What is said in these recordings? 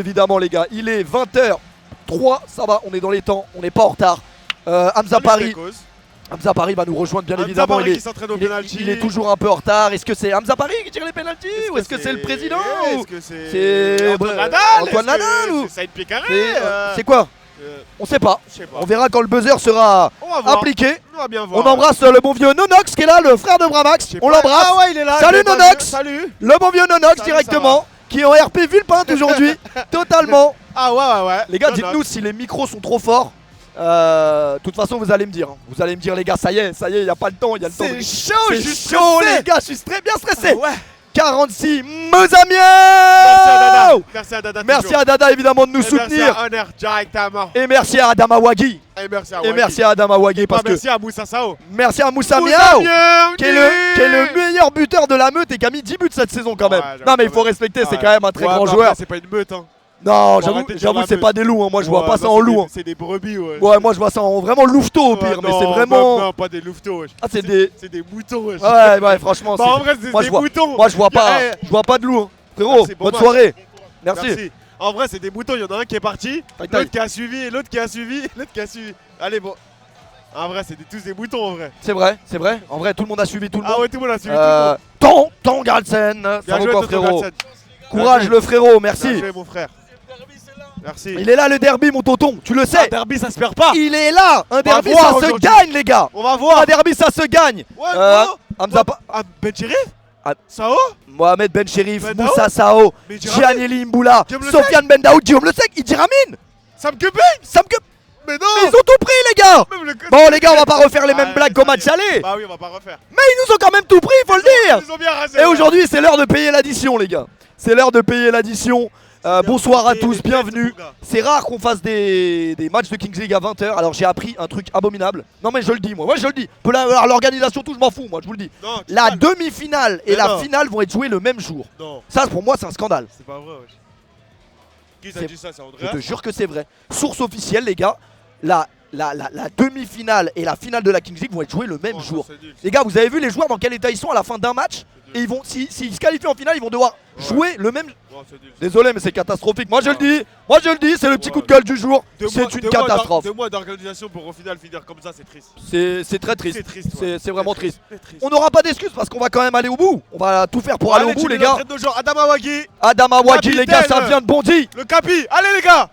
Évidemment les gars, il est 20h03, ça va, on est dans les temps, on n'est pas en retard. Hamza Paris va nous rejoindre bien évidemment. Il est toujours un peu en retard. Est-ce que c'est Hamza Paris qui tire les pénaltys ou est-ce que c'est le président? Est-ce que c'est Antoine Nadal ou c'est Saïd Pécaré? C'est quoi? On sait pas. On verra quand le buzzer sera appliqué. On va bien voir. On embrasse le bon vieux Nonox qui est là, le frère de Bramax. On l'embrasse. Ah ouais, il est là. Salut Nonox. Salut. Le bon vieux Nonox directement, qui est en RP Villepinte aujourd'hui, totalement. Ah ouais. Les gars, dites-nous si les micros sont trop forts. De toute façon, vous allez me dire. Vous allez me dire, les gars, ça y est, il n'y a pas le temps. C'est chaud, c'est chaud, les gars, je suis très bien stressé. Ouais. 46, Mozamien. Merci à Dada. Merci à Dada, évidemment, de nous soutenir. Merci à Honor, directement. Et merci à Adama Wagi. Et merci à Adama Wagi. Merci à Moussa Sao. Merci à Moussa Miao, qui est le meilleur buteur de la meute et qui a mis 10 buts cette saison quand même. Non, mais il faut respecter, c'est quand même un très grand joueur. C'est pas une meute, hein. Non, j'avoue, c'est pas des loups, hein. Moi je vois pas ça en loup. C'est des brebis, ouais. Ouais, moi je vois ça en vraiment louveteau au pire, mais c'est vraiment. Non, pas des louveteaux, wesh. Ah, c'est des moutons, wesh. Ouais, franchement. Bah, en vrai, c'est des moutons. Moi je vois pas de loup, hein. Frérot, bonne soirée. Merci. En vrai, c'est des moutons, il y en a un qui est parti, l'autre qui a suivi, et l'autre qui a suivi, l'autre qui a suivi. Allez, bon. En vrai, c'est tous des moutons en vrai. C'est vrai. En vrai, tout le monde a suivi tout le monde. Ah ouais, tout le monde a suivi tout le monde. Ton Galsen. Bien joué, encore, frérot. Galsen. Courage, le frérot, merci. Bien joué, mon frère. Merci. Il est là le derby, mon tonton, tu le sais. Un derby, ça se perd pas. Il est là. Un derby, ça se gagne, les gars. On va voir. Un derby, ça se gagne. Ouais, Hamza Ben Chérif, Sao, Mohamed Ben Chérif, Ben Moussa Sao, Gianelli Mboula, Sofiane Ben Daoud, Guillaume Le Sec, Idi Ramin, Sam Keping. Mais non. Mais ils ont tout pris, les gars. Bon, les gars, on va pas refaire les mêmes blagues qu'au match aller. Bah oui, on va pas refaire. Mais ils nous ont quand même tout pris, faut le dire. Ils ont bien rasé. Et aujourd'hui, c'est l'heure de payer l'addition, les gars. C'est l'heure de payer l'addition. Bonsoir à tous, bienvenue. C'est rare qu'on fasse des matchs de Kings League à 20h. Alors j'ai appris un truc abominable. Non mais je le dis, moi je le dis. L'organisation, tout, je m'en fous, moi je vous le dis. Non, la demi-finale et la finale vont être jouées le même jour. Non. Ça pour moi c'est un scandale. C'est pas vrai, wesh. Qui t'a dit ça? C'est Andrea? Je te jure que c'est vrai. Source officielle, les gars. La demi-finale et la finale de la Kings League vont être jouées le même jour. Les gars, vous avez vu les joueurs dans quel état ils sont à la fin d'un match? Et ils vont, s'ils se qualifient en finale, ils vont devoir jouer le même. Désolé, mais c'est catastrophique. Moi je le dis, c'est le petit coup de gueule du jour. C'est une catastrophe. 2 mois d'organisation pour au final finir comme ça, c'est triste. C'est très triste. C'est vraiment triste. Triste. On n'aura pas d'excuses parce qu'on va quand même aller au bout. On va tout faire pour aller au bout, les gars. Adama Wagi, les gars, ça vient de Bondy. Le Capi, allez les gars.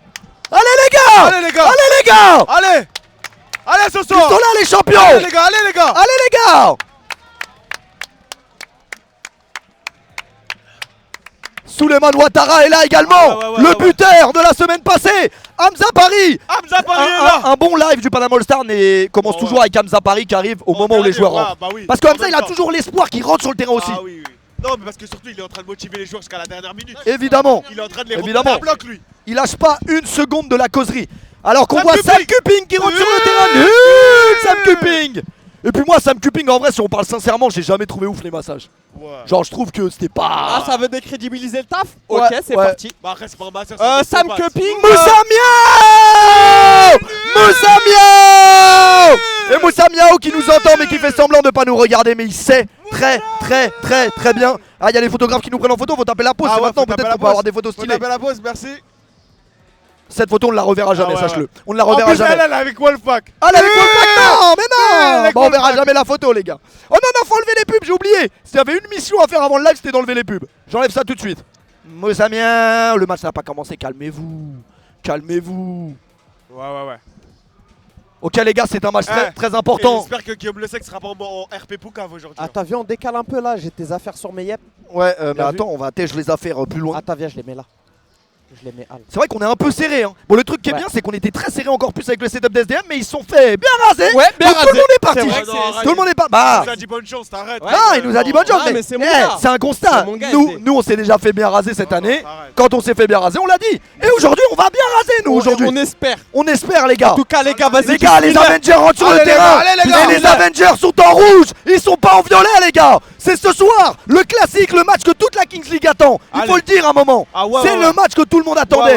Allez les gars. Allez ce Ils soir. sont là les champions. Allez les gars. Allez les gars. Souleymane Ouattara est là également, le buteur de la semaine passée, Hamza Paris. Un bon live du Panama All Star commence toujours avec Hamza Paris qui arrive au moment où les joueurs rentrent. Parce que Hamza il a toujours l'espoir qu'il rentre sur le terrain aussi. Non mais parce que surtout il est en train de motiver les joueurs jusqu'à la dernière minute. Évidemment. Il est en train de les remonter à bloc lui. Il lâche pas une seconde de la causerie. Alors qu'on voit Sam Cuping qui rentre sur le terrain. Sam Cuping. Et puis moi Sam Cuping en vrai si on parle sincèrement j'ai jamais trouvé ouf les massages. Genre je trouve que c'était pas... Ah ça veut décrédibiliser le taf? Ok c'est parti. Bah après c'est pas un massage. Sam Cuping. Moussa Miao. Et Moussa Miao qui nous entend mais qui fait semblant de pas nous regarder mais il sait très bien. Ah il y a les photographes qui nous prennent en photo, faut taper la pause, c'est maintenant peut-être qu'on peut avoir des photos stylées. Faut taper la pause, merci. Cette photo on ne la reverra jamais, sache-le. On ne la reverra jamais. Elle est avec Wolfpack. Ah elle est avec Wolfpack. Non mais non. Bah on verra jamais la photo les gars. Oh non faut enlever les pubs, j'ai oublié. S'il y avait une mission à faire avant le live c'était d'enlever les pubs. J'enlève ça tout de suite. Moussa Miao, le match n'a pas commencé, calmez-vous. Ouais. Ok les gars c'est un match très important. J'espère que Guillaume Le Sec sera pas en RP Poucave aujourd'hui. Ah t'as vu on décale un peu là, j'ai tes affaires sur mes yep. Ouais mais attends on va je les affaires plus loin. Attends viens je les mets là. Je les mets à... C'est vrai qu'on est un peu serré hein. Bon le truc qui est bien c'est qu'on était très serré encore plus avec le setup d'SDM mais ils se sont fait bien raser. Ouais bien rasé. Tout le monde est parti. Tout le monde est pas. Bah il nous a dit bonne chance, t'arrêtes. Non il nous a dit bonne chance mais c'est un constat. Nous on s'est déjà fait bien raser cette année. Quand on s'est fait bien raser on l'a dit. Et aujourd'hui on va bien raser nous aujourd'hui. On espère les gars. En tout cas les gars vas-y. Les gars les Avengers rentrent sur le terrain. Et les Avengers sont en rouge. Ils sont pas en violet les gars. C'est ce soir le classique, le match que toute la Kings League attend. Il faut le dire un moment. C'est le match que tout le monde attendait.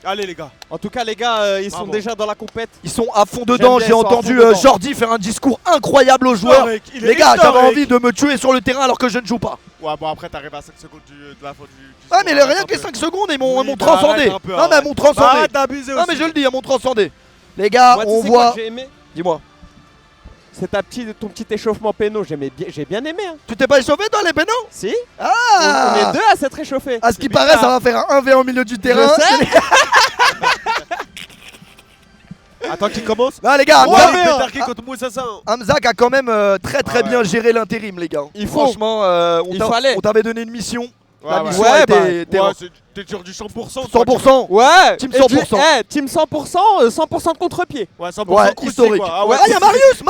Allez les gars. En tout cas, les gars, ils sont Bravo. déjà dans la compète. Ils sont à fond dedans. bien, J'ai ils sont à entendu fond dedans. Jordi faire un discours incroyable aux joueurs. Historique, il est Les gars, j'avais historique. envie de me tuer sur le terrain alors que je ne joue pas. Ouais, bon après t'arrives à 5 secondes de la fin du. Ah mais score, rien arrête que un les peu. 5 secondes ils m'ont Oui, bah, transcendé. arrête un peu, Non mais elles arrête. m'ont transcendé. Arrête d'abuser Non aussi. mais je le dis, elles m'ont transcendé. Les gars, Moi, tu on sais quoi voit. que j'ai aimé. Dis-moi. C'est ton petit échauffement péno. J'ai bien aimé. Hein. Tu t'es pas échauffé toi les pénaux? Si. Ah On est deux à s'être échauffés. À ce qui C'est paraît, bizarre. ça va faire un 1v au milieu du terrain. sais. Attends qui commence. Non les gars, Ouais, Hamza- mais Petarki contre Moussa ça. Hamza qui a quand même très Ah ouais. bien géré l'intérim les gars. Il faut. Franchement, Il fallait. on t'avait donné une mission. La Ouais, mission ouais. a été Ouais, t'es Ouais, t'es sur du 100%. 100%. Ouais. Team Et 100%. Team 100%, 100% de contre-pied. Ouais, 100% Ouais, cruci, historique. quoi. Ah, il y a Marius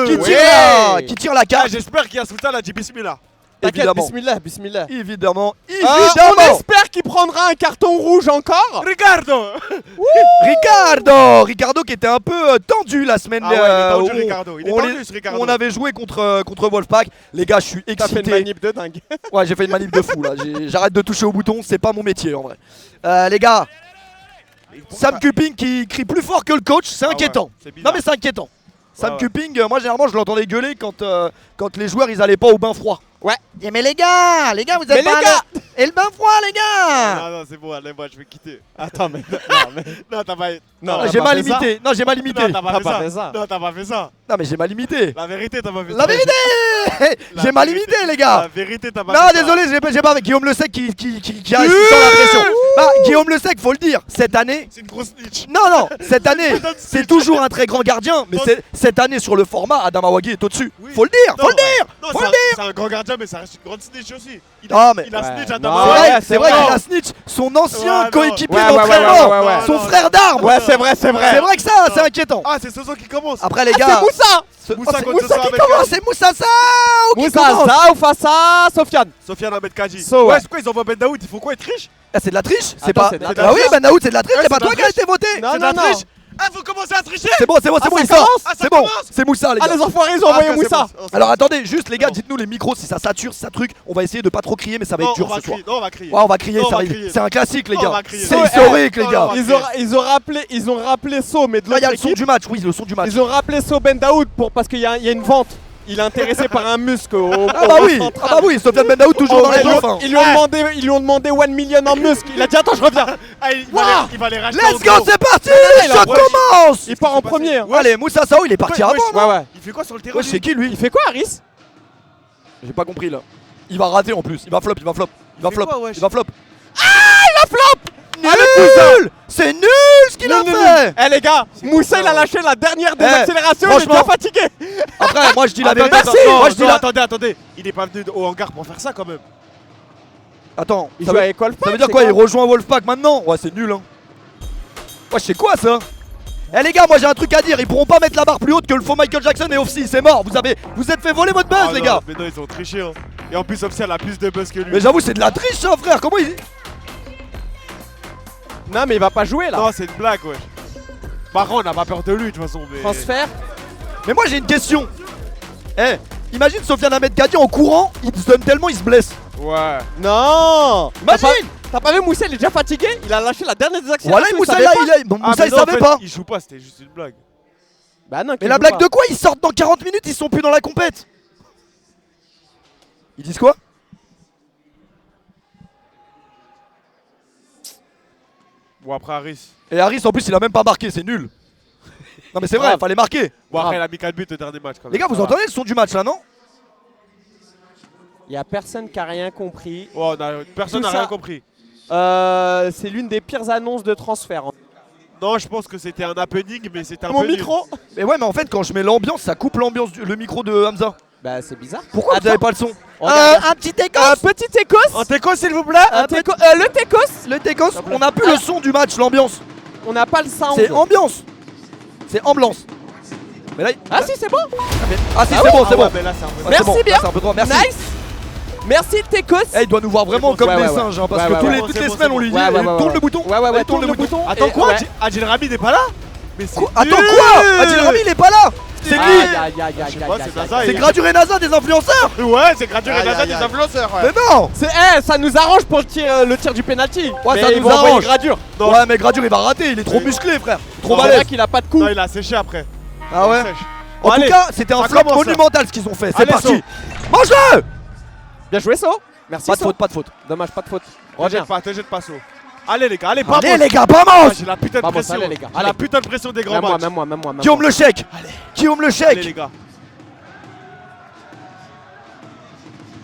qui Ouais. tire la Ah, carte. j'espère qu'il y a Sultan a dit bismillah. T'inquiète, Évidemment. bismillah, bismillah. Évidemment. On Évidemment. espère qu'il prendra un carton rouge encore. Ricardo. Ricardo qui était un peu tendu la semaine Ah ouais, il est tendu, où Ricardo. Il est on tendu les- ce Ricardo. on avait joué contre Wolfpack. Les gars, je suis T'as fait une excité. manip de dingue. Ouais, j'ai fait une manip de fou là. J'arrête de toucher au bouton, c'est pas mon métier en vrai. Les gars, Sam Cupping qui crie plus fort que le coach, c'est Ah ouais, inquiétant. c'est bizarre. Non mais c'est inquiétant. Sam ouais. Cupping, moi généralement je l'entendais gueuler quand les joueurs ils allaient pas au bain froid. Ouais. Mais les gars, vous Mais êtes les pas gars. allés- Et le bain froid les gars. Non, non, c'est bon, allez, moi je vais quitter. Attends, mais. Non, t'as pas. Non, J'ai t'as mal pas fait ça. imité. Non, j'ai mal imité. Non, t'as T'as pas pas fait fait ça. ça. Non, t'as pas fait ça. Non mais j'ai mal imité. La vérité, t'as pas fait ça. La vérité. La J'ai mal vérité. imité les gars. La vérité, t'as pas Non, fait ça. désolé, j'ai pas avec Guillaume Le Sec qui a sans la pression. Bah, Guillaume Le Sec, faut le dire, cette année. C'est une grosse snitch. Non, cette année, Putain de c'est snitch. toujours un très grand gardien, mais Non. cette année sur le format, Adam Awagi est au-dessus. Oui. Faut le dire, Non, faut le dire, Non, faut c'est le un- dire. c'est un grand gardien, mais ça reste une grande snitch aussi. Ah, mais- Il a Ouais, snitch à non, C'est Damawa. vrai, ouais, c'est vrai vrai. qu'il a snitch son ancien Ouais, non. coéquipier Ouais, ouais, d'entraînement, ouais, ouais, son non, frère non. d'armes. Ouais, c'est vrai, c'est vrai. C'est vrai que ça, c'est inquiétant. Ah, c'est Soso qui commence. Après les Ah, gars, c'est Moussa. Moussa c'est contre Moussa Soso qui Ahmed commence, Kadji. c'est Moussa Sao qui Moussa, commence. ça ou face à Sofiane. Sofiane Ahmed Kadji. So, Ouais, ouais. c'est quoi, ils envoient Ben Daoud, il faut quoi, être riche? Ah, c'est de la triche, c'est Attends, pas. c'est de la Ah triche. oui, Ben Daoud, c'est de la triche, Ouais, c'est pas c'est de toi la qui a été voté. Non, C'est de la non, triche. Ah, faut commencer à tricher. C'est bon, Ah, ça il commence. sort. Ah, ça C'est bon, commence. c'est Moussa les Ah, gars. les enfoirés, ils ont Ah, envoyé ok, c'est Moussa. bon. Alors attendez, juste les gars, bon. dites-nous les micros si ça sature, si ça truc. On va essayer de pas trop crier, mais ça va Non, être dur on va ce soir. crier. Non, on va crier. Ouais, on va crier, Non, on ça va arrive. crier. C'est un classique les Non, on gars. va crier. C'est Non, historique les non, gars. non, Ils ont rappelé So, mais de Là, il y a l'autre le son équipe. du match, oui, le son du match. Ils ont rappelé So Ben Daoud parce qu'il y a une vente. Il est intéressé par un muscle Ah bah oui, Sofiane Ben Daoud toujours dans les Ils coffres. lui ont demandé 1 million en muscle. Il a dit attends, je reviens. Ah, il Ouah. va les racheter. Let's en go, gros. c'est parti. il a Je un projet. commence. Il part en s'est passé premier. Ouais, allez, Moussa Sao, il est parti Ouais, avant. ouais, non Ouais, ouais. Il fait quoi sur le terrain Ouais, c'est qui lui? Il fait quoi, Harris? J'ai pas compris là. Il va rater en plus. Il va flop. Il va flop. Il va fait flop. quoi, wesh? Il va flop. Ah, le Nul. C'est nul ce qu'il a Nul, nul, fait. Eh les gars, C'est Moussa quoi, il a ça, lâché la dernière des Eh, accélérations, il est franchement. bien fatigué. Après, moi je dis la Attends, vérité. attends, Moi je dis non, la. attendez. Il est pas venu au hangar pour faire ça quand même. Attends, Il ça joue veut, avec Wolfpack, ça veut dire c'est quoi? Il rejoint Wolfpack maintenant? Ouais, c'est nul hein. Ouais, c'est quoi ça? Eh les gars, moi j'ai un truc à dire, ils pourront pas mettre la barre plus haute que le faux Michael Jackson et Offsy, c'est mort, vous êtes fait voler votre buzz Ah, les non, gars. Mais non, ils ont triché. Hein. Et en plus, Offsy elle a plus de buzz que lui. Mais j'avoue c'est de la triche ça frère, comment il... Non mais il va pas jouer là. Non, c'est une blague, wesh. Par contre, on n'a pas peur de lui de toute façon. Mais... Transfert. Mais moi j'ai une question. Eh, imagine Sofiane Ahmed Kadji en courant, il se donne tellement il se blesse. Ouais. Non. Imagine. T'as pas vu Moussa, il est déjà fatigué. Il a lâché la dernière des accélérations. Voilà, il Moussa savait là, pas. bon, Ah, Moussa mais il non, en savait fait, pas. Il joue pas, c'était juste une blague. Bah non. Mais qu'il la joue blague pas. de quoi? Ils sortent dans 40 minutes, ils sont plus dans la compète. Ils disent quoi? Bon, après Harris. Et Harris en plus il a même pas marqué, c'est nul. Non mais c'est vrai, Grave. fallait marquer. Bon, Grave. après, il a mis 4 buts au dernier match quand même. Les gars, vous Ça va. entendez le son du match là, non? Y a personne qui a rien compris. Ouais, personne Tout n'a ça- rien compris. C'est l'une des pires annonces de transfert. Non, je pense que c'était un happening, mais c'était un Mon peu nul. micro. Mais ouais, mais en fait, quand je mets l'ambiance, ça coupe l'ambiance, le micro de Hamza. Bah c'est bizarre. Pourquoi vous Attends. avez pas le son? Regarde. Un petit écos. Petit Técos. En teco, s'il vous plaît. Le Técos. Le Técos, on a plus le son du match, l'ambiance. On n'a pas le sound. C'est ambiance. C'est ambiance. Mais là, Ah si c'est bon. ah si, Ah c'est ouais bon, Ah c'est ouais, bon. mais là, c'est un peu. Ah, c'est Merci bon. bien. Là, c'est un peu trop. Merci. Nice. Merci Técos. Eh, il doit nous voir vraiment bon, comme ouais, des ouais, singes, hein, parce ouais, que ouais, tous ouais. les- Bon, toutes c'est les bon, semaines c'est on lui dit bon. Ouais, ouais, ouais, tourne ouais. le bouton. Ouais ouais ouais. Tourne le bouton. Attends, Et- quoi ouais. Adil Rami n'est pas là? Mais c'est Attends nul. quoi? Adil Rami il est pas là. C'est qui? Aïe, aïe, aïe, Je sais aïe, pas, aïe, c'est aïe, NASA, aïe. C'est Gradure et NASA des influenceurs. Ouais, c'est Gradure et Aïe, NASA aïe, des aïe. influenceurs, ouais. Mais non. Ça nous arrange pour le tir du penalty. Ouais, mais ça ils nous vont envoyer arrange. Gradure. Non. Ouais, mais Gradure il va rater, il est trop Oui. musclé, frère. Trop C'est balèze. vrai qu'il a pas de coup. Non, il a séché après. Ah ouais. Il sèche. En Bon, tout allez. cas, c'était un Ça flop commence, là. monumental ce qu'ils ont fait. C'est Allez, parti. So. Mange-le. Bien joué, So. Merci. Pas de So. faute, pas de faute. Dommage, pas de faute. Te Reviens. jette pas, So. Allez les gars, allez, pas Allez les gars, vamos. J'ai la putain de Vamos, pression. allez, les gars, J'ai la allez. putain de pression des grands Même moi, matchs. même moi, même moi. même Guillaume moi. le chèque. Guillaume le Allez chèque. les gars.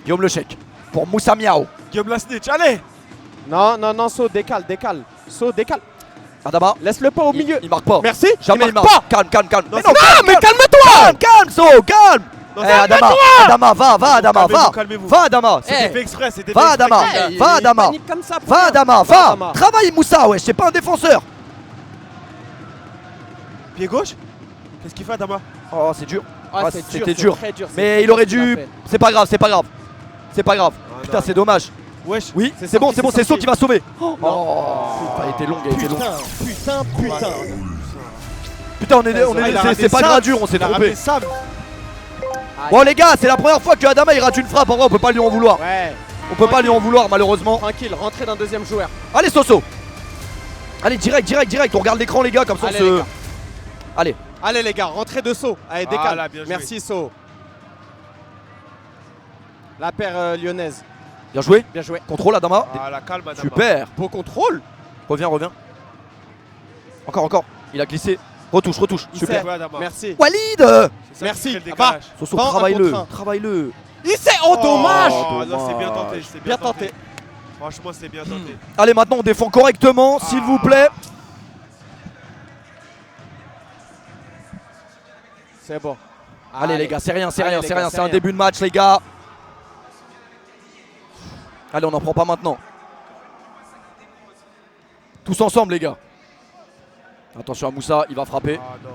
Guillaume le chèque. Pour Moussa Miao. Guillaume la snitch, allez. Non, non, non, So, décale. So, décale. Adama. Laisse-le pas au milieu. Il marque pas. Merci. Jamais il marque marque. pas. Calme. Non, Mais c'est- non, calme, calme-toi. Calme, So, calme. Non, Eh Adama, Adama, va Adama, Calmez-vous, va. calmez-vous. Va Adama. C'était Eh. fait exprès, c'était fait Va, exprès, Adama. les gars. il- Va, il Adama. panique comme ça, pour Va rien. Adama, Va, va. Adama. Travaille Moussa, ouais, c'est pas un défenseur. Pied gauche. Qu'est-ce qu'il fait Adama? Oh, c'est dur. Ah, Ah, c'est c'était c'est dur. très dur. c'est Mais très il dur aurait ce qu'il a dû. fait. C'est pas grave, c'est pas grave. C'est pas grave. Putain, non. c'est dommage. Wesh. Oui, C'est c'est bon, sorti, c'est bon, c'est c'est So sorti. qui va sauver. Non. Oh, elle était longue, elle était longue. Putain. Putain, Ah, il a raté c'est pas Sam. Gradure, on s'est Il a trompé. raté Sam. Bon les gars, c'est la première fois que Adama il rate une frappe. En vrai, on peut pas lui en vouloir. Ouais, On peut pas lui en vouloir malheureusement. tranquille, rentrez d'un deuxième joueur. Allez Soso. Allez direct. On regarde l'écran les gars comme ça on Allez, les se. gars. Allez. Allez les gars, rentrez de So. Allez, décale. Voilà, bien joué. Merci So. La paire lyonnaise. Bien joué. Bien joué. Contrôle Adama. Ah la calme Adama. Super. Beau contrôle. Reviens. Encore. Il a glissé. Retouche. Il Super. sait. Ouais, Adama. Merci. Walid. C'est ça qui Merci. crée le Ah bah. décalage. Soso, Prends un travaille-le. contre un. Travaille-le. Il sait. Oh, dommage. Oh, Non, c'est bien tenté. c'est Bien tenté. Franchement, c'est bien tenté. Allez, maintenant on défend correctement, s'il vous plaît. C'est bon. Allez les gars, c'est rien, Allez, les gars, c'est un début de match les gars. Allez, on n'en prend pas maintenant. Tous ensemble les gars. Attention à Moussa, il va frapper. Ah non.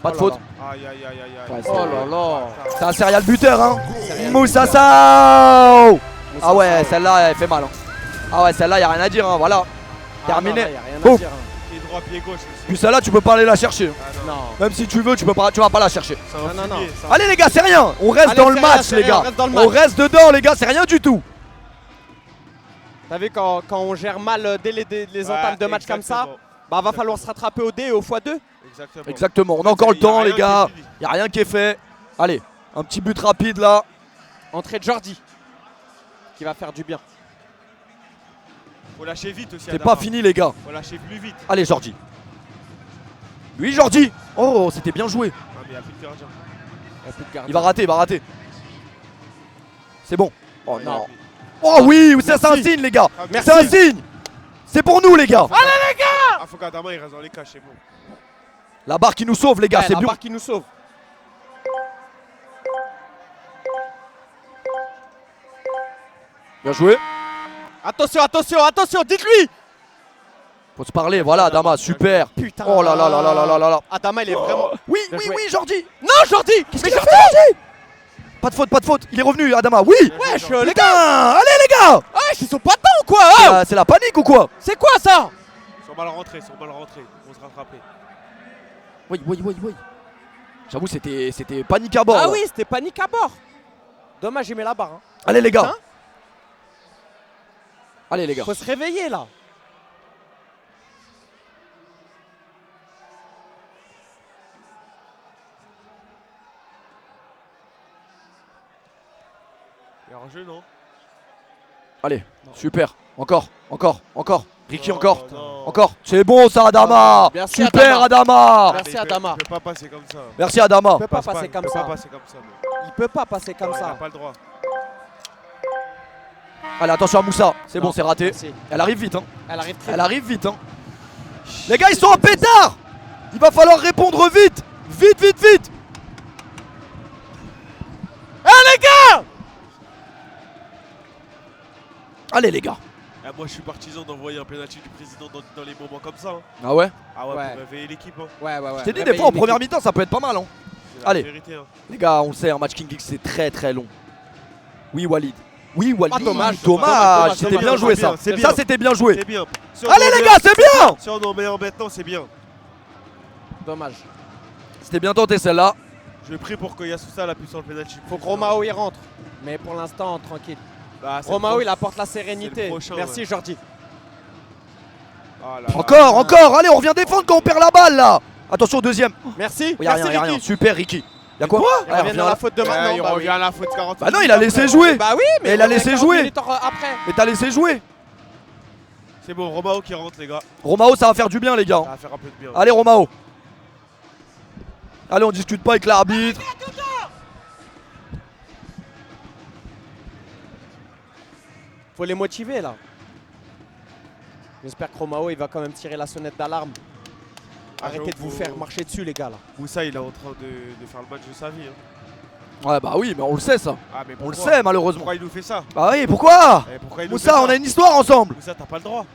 Pas de Oh là faute. là. Aïe. Ouais, c'est- Oh là là. C'est un serial buteur hein. Serial Moussa buteur. Sao. Moussa Ah ouais, Sao. celle-là elle fait mal. Hein. Ah ouais, celle-là, y a rien à dire hein, voilà. Ah Terminé. non, là, y a rien à Boum. dire, hein. Pied droit, pied gauche aussi. Puis celle-là, tu peux pas aller la chercher. Ah non. Non. Même si tu veux, tu vas pas la chercher. C'est un Non, non, fumier, non. ça. Allez les gars, c'est rien. On reste Allez, dans le c'est rien, match c'est les rien, gars. on reste dans le On match. reste dedans les gars, c'est rien du tout. T'as vu quand on gère mal dès les entames de match comme ça, bah va falloir se rattraper au D et au x2. Exactement. Exactement, on a encore le Y a temps rien les qui gars. est fini. Y a rien qui est fait. Allez, un petit but rapide là. Entrée de Jordi. Qui va faire du bien. Faut lâcher vite aussi. C'est Adama. pas fini les gars. Faut lâcher plus vite. Allez Jordi. Oui Jordi. Oh, c'était bien joué. Ah mais y'a plus de gardien. Y a plus de gardien. Il va rater. C'est bon. Oh Ouais, non. il a- Oh oui, c'est un Merci. signe les gars. Ah, Merci. C'est un signe. C'est pour nous les gars. Ah faut qu'Adama il reste dans les cages, c'est bon. La barre qui nous sauve les gars, Ouais, c'est la bien. barre qui nous sauve. Bien joué. Attention, dites-lui. Faut se parler, voilà Adama, super. Putain. Oh là là là là là là là là. Adama, il est vraiment. Oui, Bien oui, joué. oui, Jordi. Non, Jordi. Qu'est-ce Mais qu'il a Jordi. fait Jordi? Pas de faute. Il est revenu Adama, oui. Wesh, les Putain, gars. allez les gars. Wesh, ils sont pas dedans ou quoi hein C'est la panique ou quoi? C'est quoi ça? Ils sont mal rentrés, Ils vont se rattraper. Oui. J'avoue, c'était panique à bord. Ah là. oui, c'était panique à bord. Dommage, j'ai mis la barre. Hein. Allez les gars. Putain. Allez les gars. Faut se réveiller là. Il y a un jeu, non? Allez, super. Encore. Ricky Non, encore. non. Encore. C'est bon ça Adama. Merci, Super Adama. Merci, Mais Adama. Il peut pas passer comme ça. Merci Adama. Il peut pas passer Il comme peut ça. pas passer comme ça. Il peut pas passer comme Il a ça. pas le droit. Allez, attention à Moussa. C'est bon, Non, c'est raté. merci. Elle arrive vite hein. Elle arrive très Elle arrive vite hein. Les gars, ils sont en pétard. Il va falloir répondre vite. Vite. Allez les gars. Ah, moi je suis partisan d'envoyer un penalty du président dans les moments comme ça. Hein. Ah ouais. Ah ouais, Ouais. pour réveiller l'équipe. Hein. Ouais. Je t'ai dit des Réveiller fois en une première équipe. mi-temps ça peut être pas mal hein. C'est la Allez. vérité. Hein. Les gars, on le sait, un match King League c'est très long. Oui Walid. Ah, dommage. C'était bien joué ça. c'est Ça bien. c'était bien joué. C'est bien. Si on Allez en les met gars, un- c'est bien. Si on en met un maintenant, c'est bien. Dommage. C'était bien tenté celle-là. Je prie pour que Yasusa la puisse sur le penalty. Faut que Romao y rentre. Mais pour l'instant, tranquille. Bah, Romao, il apporte la sérénité. prochain, Merci, ouais. Jordi. Oh là là. Encore. Allez, on revient défendre quand on perd la balle là. Attention, deuxième. Merci. Y'a Merci, rien. Ricky. Super, Ricky. Y'a quoi? Il revient dans la faute de maintenant. Il revient à la faute 40. Bah non, il a laissé jouer. Bah oui, mais il a on est laissé 40 jouer. minutes après. Mais t'as laissé jouer. C'est bon, Romao qui rentre, les gars. Romao, ça va faire du bien, les gars. Ça va faire un peu de bien. Allez, Romao. Allez, on discute pas avec l'arbitre. Faut les motiver là. J'espère que Romao il va quand même tirer la sonnette d'alarme. Arrêtez de vous faire marcher dessus les gars là. Moussa il est en train de faire le match de sa vie. Hein. Ouais, bah oui, mais on le sait ça. Ah, mais On le pourquoi sait malheureusement. Pourquoi il nous fait ça? Bah oui, pourquoi? Pourquoi il nous fait Moussa, ça on a une histoire ensemble. Moussa, t'as pas le droit.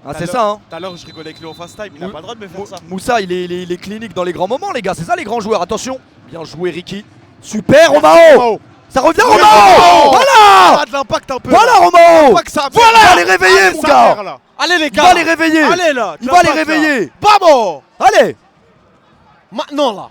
Ah, c'est ça, hein. Tout à l'heure, je rigolais avec lui en fast time. Il a pas le droit de me faire ça. Moussa, il est clinique dans les grands moments, les gars. C'est ça, les grands joueurs. Attention. Bien joué, Ricky. Super, Romao. Ça revient, Romao. Voilà. Ça a de l'impact un peu. Voilà, Romao. Pas que ça Voilà. Il va les réveiller, mon gars. Allez les Il gars. va les réveiller. Allez là. Il va les réveiller. Vamos. Allez. Maintenant là.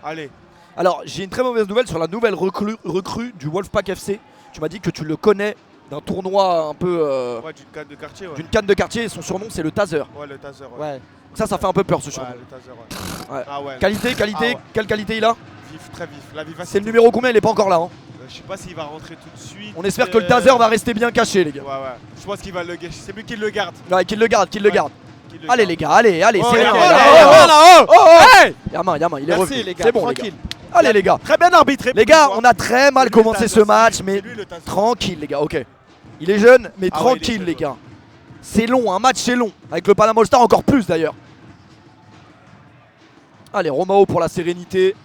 Allez. Alors, j'ai une très mauvaise nouvelle sur la nouvelle recrue du Wolfpack FC. Tu m'as dit que tu le connais d'un tournoi un peu. Ouais, d'une canne de quartier, ouais. D'une canne de quartier. Son surnom, c'est le Taser. Ouais, le taser, ouais. Ouais. Ça fait un peu peur, ce surnom. Ouais, le taser, ouais. Ouais. Ah ouais. Qualité. Ah ouais. Quelle qualité il a? Vif, très vif. La vivacité. C'est le numéro combien? Il est pas encore là, hein. Je sais pas s'il va rentrer tout de suite. On espère que le Taser va rester bien caché, les gars. Ouais, ouais. Je pense qu'il va le gâcher. C'est mieux qu'il le garde. Ouais, qu'il le garde, qu'il le Ouais. garde. Qu'il le Allez, garde. les gars, allez, Oh, c'est regarde, rien. regarde, Hey. Yaman, il est Merci revenu. les gars. C'est bon, les gars. Tranquille. Allez, les gars. Très bien arbitré. Les gars, on a très mal C'est lui, le commencé taser, ce match, c'est mais lui, le taser. tranquille, les gars, ok. Il est jeune, mais Ah ouais, il est tranquille, jeune, les ouais. gars. C'est long, un match c'est long. Avec le Panama All-Star encore plus d'ailleurs. Allez, Romao pour la sérénité.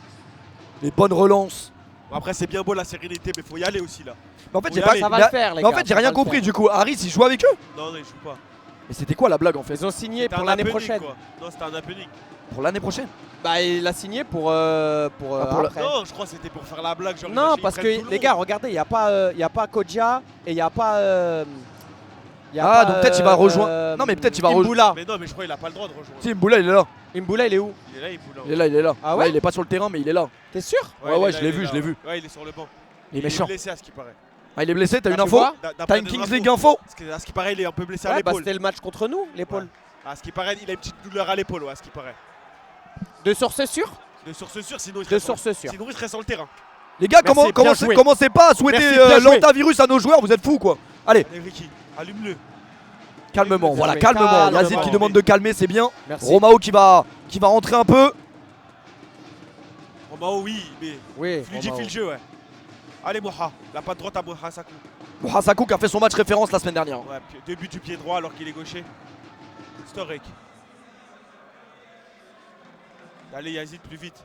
Les bonnes relances. Bon, après, c'est bien beau la sérénité, mais faut y aller aussi là. Mais en fait, Faut j'ai y pas. aller. Ça va mais- le faire les mais gars. en fait, j'ai ça rien va le compris faire. du coup. Harris, il joue avec eux? Non, il joue pas. Mais c'était quoi la blague en fait? Ils ont signé C'était pour un l'année happening, prochaine. quoi. Non, c'était un happening. Pour l'année prochaine? Bah il a signé pour pour la- après. Non, je crois que c'était pour faire la blague. Genre, Non, imagine, parce ils prennent tout que le les monde. gars, regardez, il n'y a pas Kodja et il n'y a pas. Y a Ah, pas, donc peut-être il va rejoindre. Non, mais peut-être il va rejoindre. Imbula. Mais non, mais je crois qu'il a pas le droit de rejoindre. Si, Mboula, il est là. Imbula, il est où? Il est là, il boule. Il est là, il est là. Ah ouais Il est pas sur le terrain, mais il est là. T'es sûr? Ouais, il est ouais, là, je l'ai il est vu, là, je l'ai ouais. vu. Ouais, il est sur le banc. Il est méchant. Il est blessé à ce qui paraît. Ah, il est blessé, t'as Ah, une tu info? vois D'après T'as une des Kings infos. League info? Parce que à ce qui paraît, il est un peu blessé à Ouais, bah l'épaule. c'était le match contre nous, l'épaule. Ouais. À ce qui paraît, il a une petite douleur à l'épaule, ouais, à ce qui paraît. De source sûre? De source sûre, sinon il De serait source sûre. Sinon il serait sur le terrain. Les gars, Merci, bien joué. commencez pas à souhaiter Merci, bien joué. l'antavirus à nos joueurs, vous êtes fous quoi. Allez, Allez, Ricky, allume-le. calmement, Bien voilà, joué. calmement. Calmement. Yazid qui demande de calmer, c'est bien. Merci. Romao qui va rentrer un peu. Romao, oui, mais Oui. fluidifie Romao. le jeu, ouais. Allez, Moha, la patte droite à Moha Sakou. Bon, Hasakou qui a fait son match référence la semaine dernière. Ouais, deux buts du pied droit alors qu'il est gaucher. Historique. Allez, Yazid, plus vite.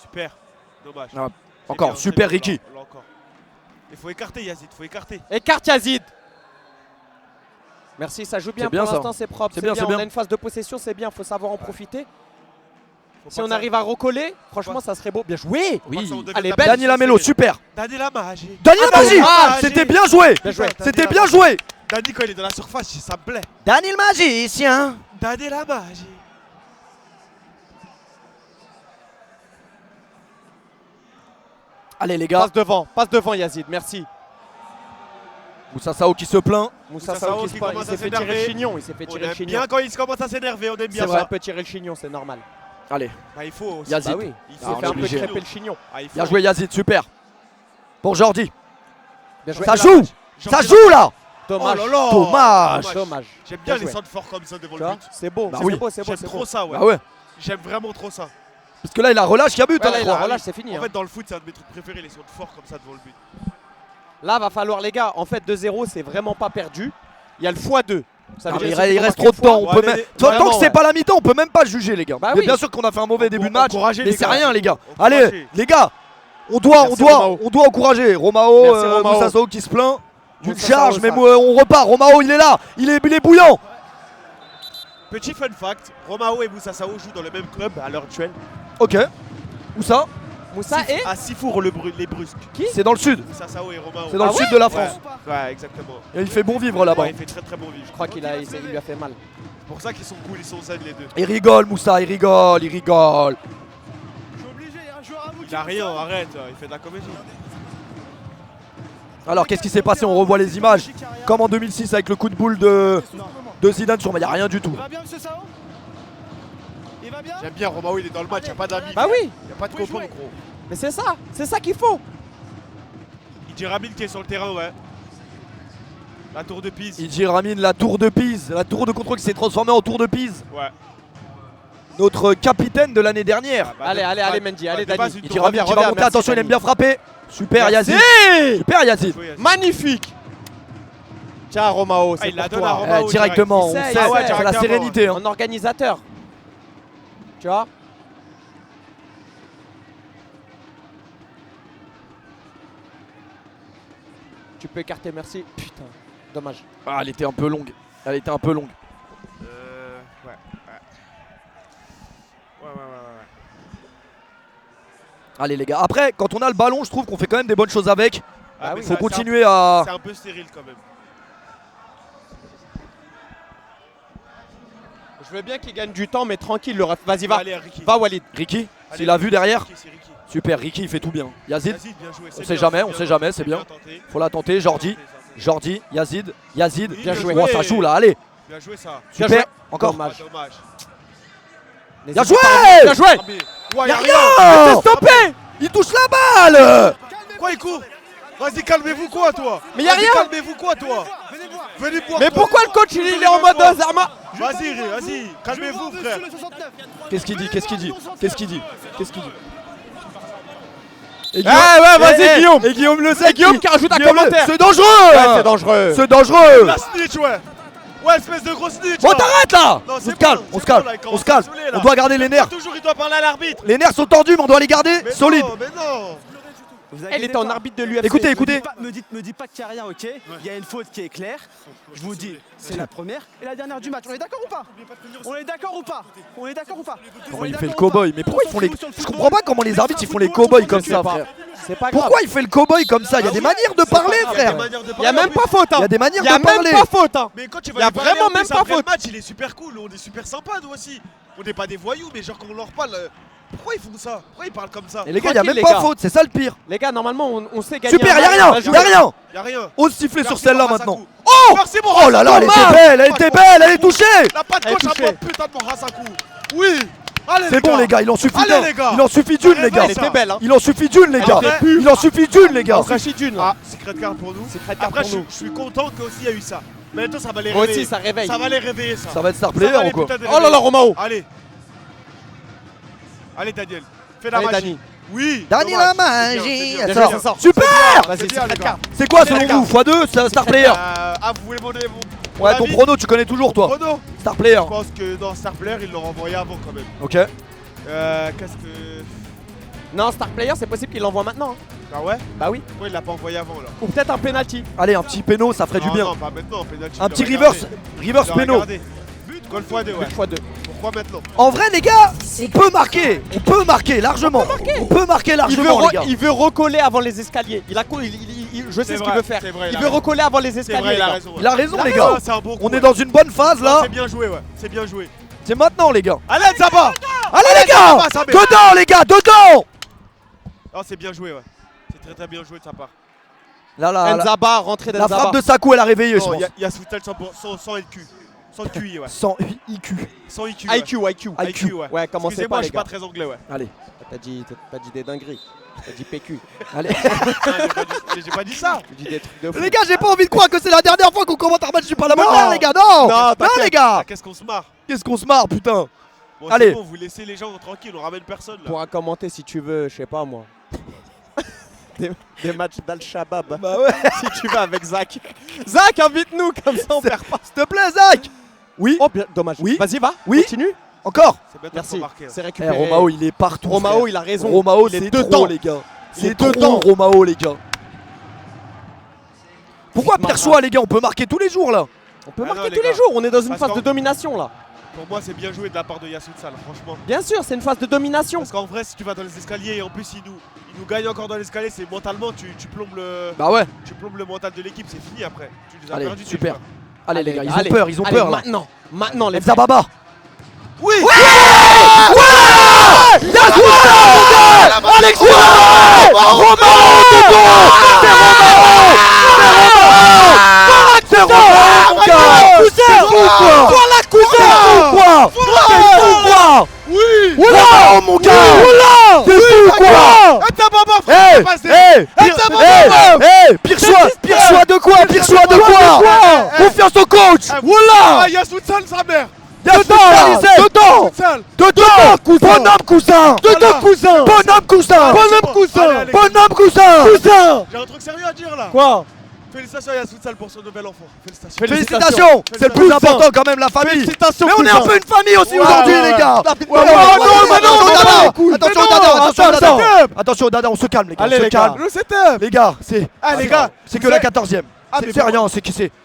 Super. Dommage. Ah, C'est encore, bien, super c'est bien, Ricky. là encore. Il faut écarter, Yazid, faut écarter. Écarte Yazid. Merci, ça joue bien, C'est bien, pour ça. l'instant, c'est propre. C'est C'est bien, bien, c'est bien. on a une phase de possession, c'est bien, faut savoir en profiter. Faut Si pas on que ça- arrive à recoller, franchement, ça serait beau. Bien joué. faut pas que ça en Oui. devienne Allez, la belle. bête. Daniel Amelo, super. Daniel Amagi. Daniel Magie, Ah, c'était bien joué. Bien joué. C'était bien joué. Dani, quand il est dans la surface, ça me plaît. Daniel Magicien. Daniel Amagi. Allez les gars, Passe devant Yazid, merci. Moussa Sao qui se plaint. Moussa Moussa Sao Sao qui qui se il commence s'est à fait tirer le s'énerver. chignon, il s'est fait On tirer le aime chignon. bien quand il commence à s'énerver, on aime bien C'est vrai, ça. un peu tirer le chignon, c'est normal. Allez, Bah, il faut aussi. Yazid. Bah oui, Il il faut s'est Ah, fait on un est peu obligé. crêper le chignon. Ah, il faut. bien joué Yazid, super. Pour Jordi. Bien joué. Ça joue. Ça joue là. Dommage. Oh là là. Dommage. Dommage. J'aime bien Bien les joué. centres forts comme ça devant Tu le vois, but. c'est beau, Bah c'est oui. beau, c'est beau, J'aime c'est trop beau. ça, ouais. Bah ouais. J'aime vraiment trop ça. Parce que là il a relâche, il y a but. Ouais, hein. là, il a relâche, c'est fini. En hein. fait, dans le foot, c'est un de mes trucs préférés, les centres forts comme ça devant le but. Là, va falloir, les gars, en fait, 2-0, c'est vraiment pas perdu. Il y a le x2. Ça veut Ah, mais dire il qu'il faut reste marquer trop de temps. une On fois. peut Ouais, même- mais- Tant vraiment, que c'est ouais. pas la mi-temps, on peut même pas juger les gars. Bah Mais oui. bien sûr qu'on a fait un mauvais début de match, Encourager mais les c'est gars. rien les gars. Encourager. Allez les gars, on doit encourager. Romao, Merci, Romao. Moussa Sao qui se plaint d'une Moussa charge, Sao, mais ça. on repart. Romao il est là, il est bouillant. Petit fun fact, Romao et Moussa Sao jouent dans le même club à l'heure actuelle. Ok. Où ça? Moussa et À Sifour les Brusques. C'est dans le sud. Moussa Sao et Romao. C'est dans Ah le ouais sud de la Ouais, France. ouais, exactement. Et il fait bon vivre là-bas. Ouais, il fait très très bon vivre. Je crois qu'il lui a fait mal. C'est pour ça qu'ils sont cool, ils sont zen les deux. Il rigole Moussa, il rigole. Je suis obligé, il y a un joueur à vous. Il a rien, arrête, il fait de la comédie. Alors qu'est-ce qui s'est passé? On revoit les images. Comme en 2006 avec le coup de boule de Zidane sur. Il n'y a rien du tout. Il va bien, monsieur Sao? Il va bien? J'aime bien Romao, il est dans le match, il n'y a pas d'amis. Bah oui, Il n'y a pas de copains, gros. mais c'est ça qu'il faut. Il dit Ramine qui est sur le terrain, ouais. La tour de Pise. Il dit Ramine, la tour de Pise. La tour de contrôle qui s'est transformée en tour de Pise. Ouais. Notre capitaine de l'année dernière. Allez, Mendy, allez Dani. Il dit Ramine qui va monter, merci, attention il aime Dani. bien frapper. Super Yazid. Super Yazid. Magnifique. Tiens Romao, Ah, c'est il la pour donne à toi. Romao. Directement, on Il sait, sait, il sait. c'est la sérénité. Hein. En organisateur. Tu vois. Tu peux écarter, merci. Putain, dommage. Ah, elle était un peu longue. Elle était un peu longue. Ouais. Allez les gars, après quand on a le ballon je trouve qu'on fait quand même des bonnes choses avec. Ah mais oui. Faut ça, continuer à... C'est un peu stérile quand même. Je veux bien qu'il gagne du temps, mais tranquille le ref. Vas-y, va. Allez, Ricky. Va Walid. Ricky, Allez, s'il a vu derrière. Ricky, c'est Ricky. Super, Ricky il fait tout bien. Yazid, Yazid, bien joué. on sait jamais, on sait jamais, c'est bien. tenté. Faut la tenter, Jordi, Tenté, Yazid, Oui, bien bien joué. joué. Oh, ça joue là, allez. Bien joué ça. Bien Super, joué. encore. Dommage. Ah, dommage. Bien N'hésite joué. pas. Bien joué. Ah, mais- Ouais, Y'a y'a rien. Stoppé. Il touche la balle. Quoi, il court? Vas-y, calmez-vous quoi, toi? Mais y'a Vas-y, rien. Calmez-vous quoi, toi? Venez boire. Mais toi. pourquoi le coach il est en mode Zarma? Vas-y, calmez-vous, frère. Qu'est-ce qu'il dit? Qu'est-ce qu'il dit? Qu'est-ce qu'il dit? Qu'est-ce qu'il dit? Et ouais, vas-y, Guillaume. Et Guillaume le sait. Et Guillaume qui rajoute un Guillaume le- commentaire. C'est dangereux. Ouais, c'est dangereux. C'est dangereux. La snitch, ouais. Ouais, espèce de gros snitch. Bon là. t'arrêtes là. Non, On c'est se calme, bon, on se c'est calme, bon, là, il on commence se calme. à saouler, là. On doit garder les nerfs. Toujours, il doit parler à l'arbitre. Les nerfs sont tendus mais on doit les garder Mais solides. non, mais non. Elle était en arbitre de l'UFC. Écoutez, écoutez. Me dites pas qu'il n'y a rien, ok? Il y a une faute qui est claire. Je vous dis, c'est la première et la dernière du match. On est d'accord ou pas? On est d'accord ou pas? On est d'accord ou pas? Comment il fait le cow-boy? Mais pourquoi ils font les... Je comprends pas comment les arbitres ils font les cow-boys comme ça frère. C'est pas grave. Pourquoi il fait le cow-boy comme ça? Il y a des manières de parler frère. Il y a même pas faute. Il y a des manières Il y a de même parler. pas faute. Mais quand tu Y vas a lui parler, vraiment en plus, même pas après le faute. match, il est super cool, on est super sympa nous aussi. On n'est pas des voyous, mais genre quand on leur parle, pourquoi ils font ça? Pourquoi ils parlent comme ça? Et les gars, il y a Tranquille, même les pas gars. faute, c'est ça le pire. Les gars, normalement on sait gagner. Super, un y'a match, rien, on va jouer. y'a rien. Y'a rien. Ose siffler sur Merci, celle-là mon maintenant. Hasakou. Oh Merci, mon Oh là là, elle Hasakou. était belle, elle était belle, elle est touchée. La patte Elle est gauche à touchée. moi, putain de mon Hasakou. Oui. Allez, C'est bon les gars, il en suffit Allez, d'un. les gars. Il en suffit d'une les gars. Elle était belle, hein. Il en suffit d'une les gars. Après- Il en suffit d'une les gars. On suffit d'une. Ah, secret card pour nous. Secret card Après, pour nous. je suis content qu'aussi il y a eu ça. Maintenant, ça va les Moi réveiller. aussi, ça réveille. Ça va les réveiller, ça. Ça va être star Ça va player les ou quoi? putain de Oh là là, réveiller. Romao. Allez. Allez, Daniel. Fais la Allez, magie. Dani. Oui. Dani dommage. la C'est magie. bien, c'est Elle bien, sort. c'est bien. sort. Super. Vas-y, C'est bien, secret les gars. card. C'est quoi Allez, les selon vous? x2, c'est un star player. Vous voulez mon Ouais, ton prono tu connais toujours toi. Prono. Star player. Je pense que dans Star Player, ils l'ont envoyé avant quand même. Ok. Qu'est-ce que. Non, Star Player, c'est possible qu'il l'envoie maintenant. hein. Ah ouais? Bah oui. Pourquoi il l'a pas envoyé avant là? Ou peut-être un penalty. Allez, un petit péno, ça ferait du Non, bien. Non, pas maintenant, penalty. Un je petit l'aurais reverse gardé. péno. But, goal x2, ouais. But x2. Pourquoi maintenant? En vrai les gars, on peut marquer largement. On peut marquer largement les gars. Il veut recoller avant les escaliers. Je sais C'est ce qu'il vrai, veut faire. c'est vrai, Il a veut raison. recoller avant les C'est escaliers. vrai, les il a gars. raison. ouais. Il a raison les Ah, gars. c'est un bon coup, On est ouais. dans une bonne phase Non, là. C'est bien joué, ouais. C'est bien joué. C'est maintenant les gars. Allez, Zaba! Allez les gars. ça va, ça va. Dedans les gars, dedans. Oh, c'est bien joué, ouais. C'est très très bien joué de sa part. Là là. Nzaba, rentrée La d'Nzaba. frappe de Sakou elle a réveillé je Non, pense. il y a Soutel sans IQ. Sans QI, ouais. Sans IQ. Sans IQ. ouais. IQ. IQ, ouais. Ouais, commencez Excusez-moi, pas je les suis pas gars. très anglais, ouais. Allez. T'as dit des dingueries. T'as dit PQ. Allez. J'ai pas dit ça. Tu dis des trucs de fou. Les gars, j'ai pas envie de croire que c'est la dernière fois qu'on commente un match du Parlement. Non. Les gars, non. Non, t'inquiète. les gars. Ah, qu'est-ce qu'on se marre. Qu'est-ce qu'on se marre putain. Bon, Allez. c'est bon, vous laissez les gens tranquilles, on ramène personne Tu là. pourras commenter si tu veux, je sais pas moi. des matchs d'Al-Shabaab. Bah ouais. Si tu veux avec Zach. Zach, invite-nous comme ça on perd pas. S'il te plaît Zach. Oui. Oh, bien, dommage. Oui. Vas-y, va. Oui. Continue. Encore. C'est bien Merci. marqué. C'est Eh, récupéré. Romao il est partout. Romao, frère. il a raison. Romao il est c'est dedans. trop les gars. Il C'est est trop dedans. Romao les gars. Pourquoi Vite, Perchois les gars, on peut marquer tous les jours là. On peut Ah marquer non, les tous les gars. jours. On est dans une Parce phase qu'en- de domination là. Pour moi, c'est bien joué de la part de Yasutsal, franchement. Bien sûr, c'est une phase de domination. Parce qu'en vrai, si tu vas dans les escaliers et en plus il nous gagne encore dans l'escalier, c'est mentalement tu plombes Bah ouais. le mental de l'équipe, c'est fini après. Tu les as Allez, perdus. tes super. joueurs. Allez les gars, ils ont allez, peur, ils ont allez, peur là. Maintenant, les Zababa. Oui. Alex Romain, c'est Romain, mon gars. C'est fou quoi. Oui. Voilà mon gars. C'est fou quoi. Pire choix de quoi. Confiance au coach. Voilà. Y'a Soutsal sa mère. Dedans Bonhomme cousin. J'ai un truc sérieux à dire là. Quoi? Félicitations à Soutsal pour son nouvel enfant. Félicitations. C'est le plus important quand même, la famille. Félicitations. Mais on est un peu une famille aussi aujourd'hui, les gars. Attention Dada, on se calme les gars. Allez, les gars. Le setup. Les gars, c'est les gars, c'est que la 14e. mais C'est rien,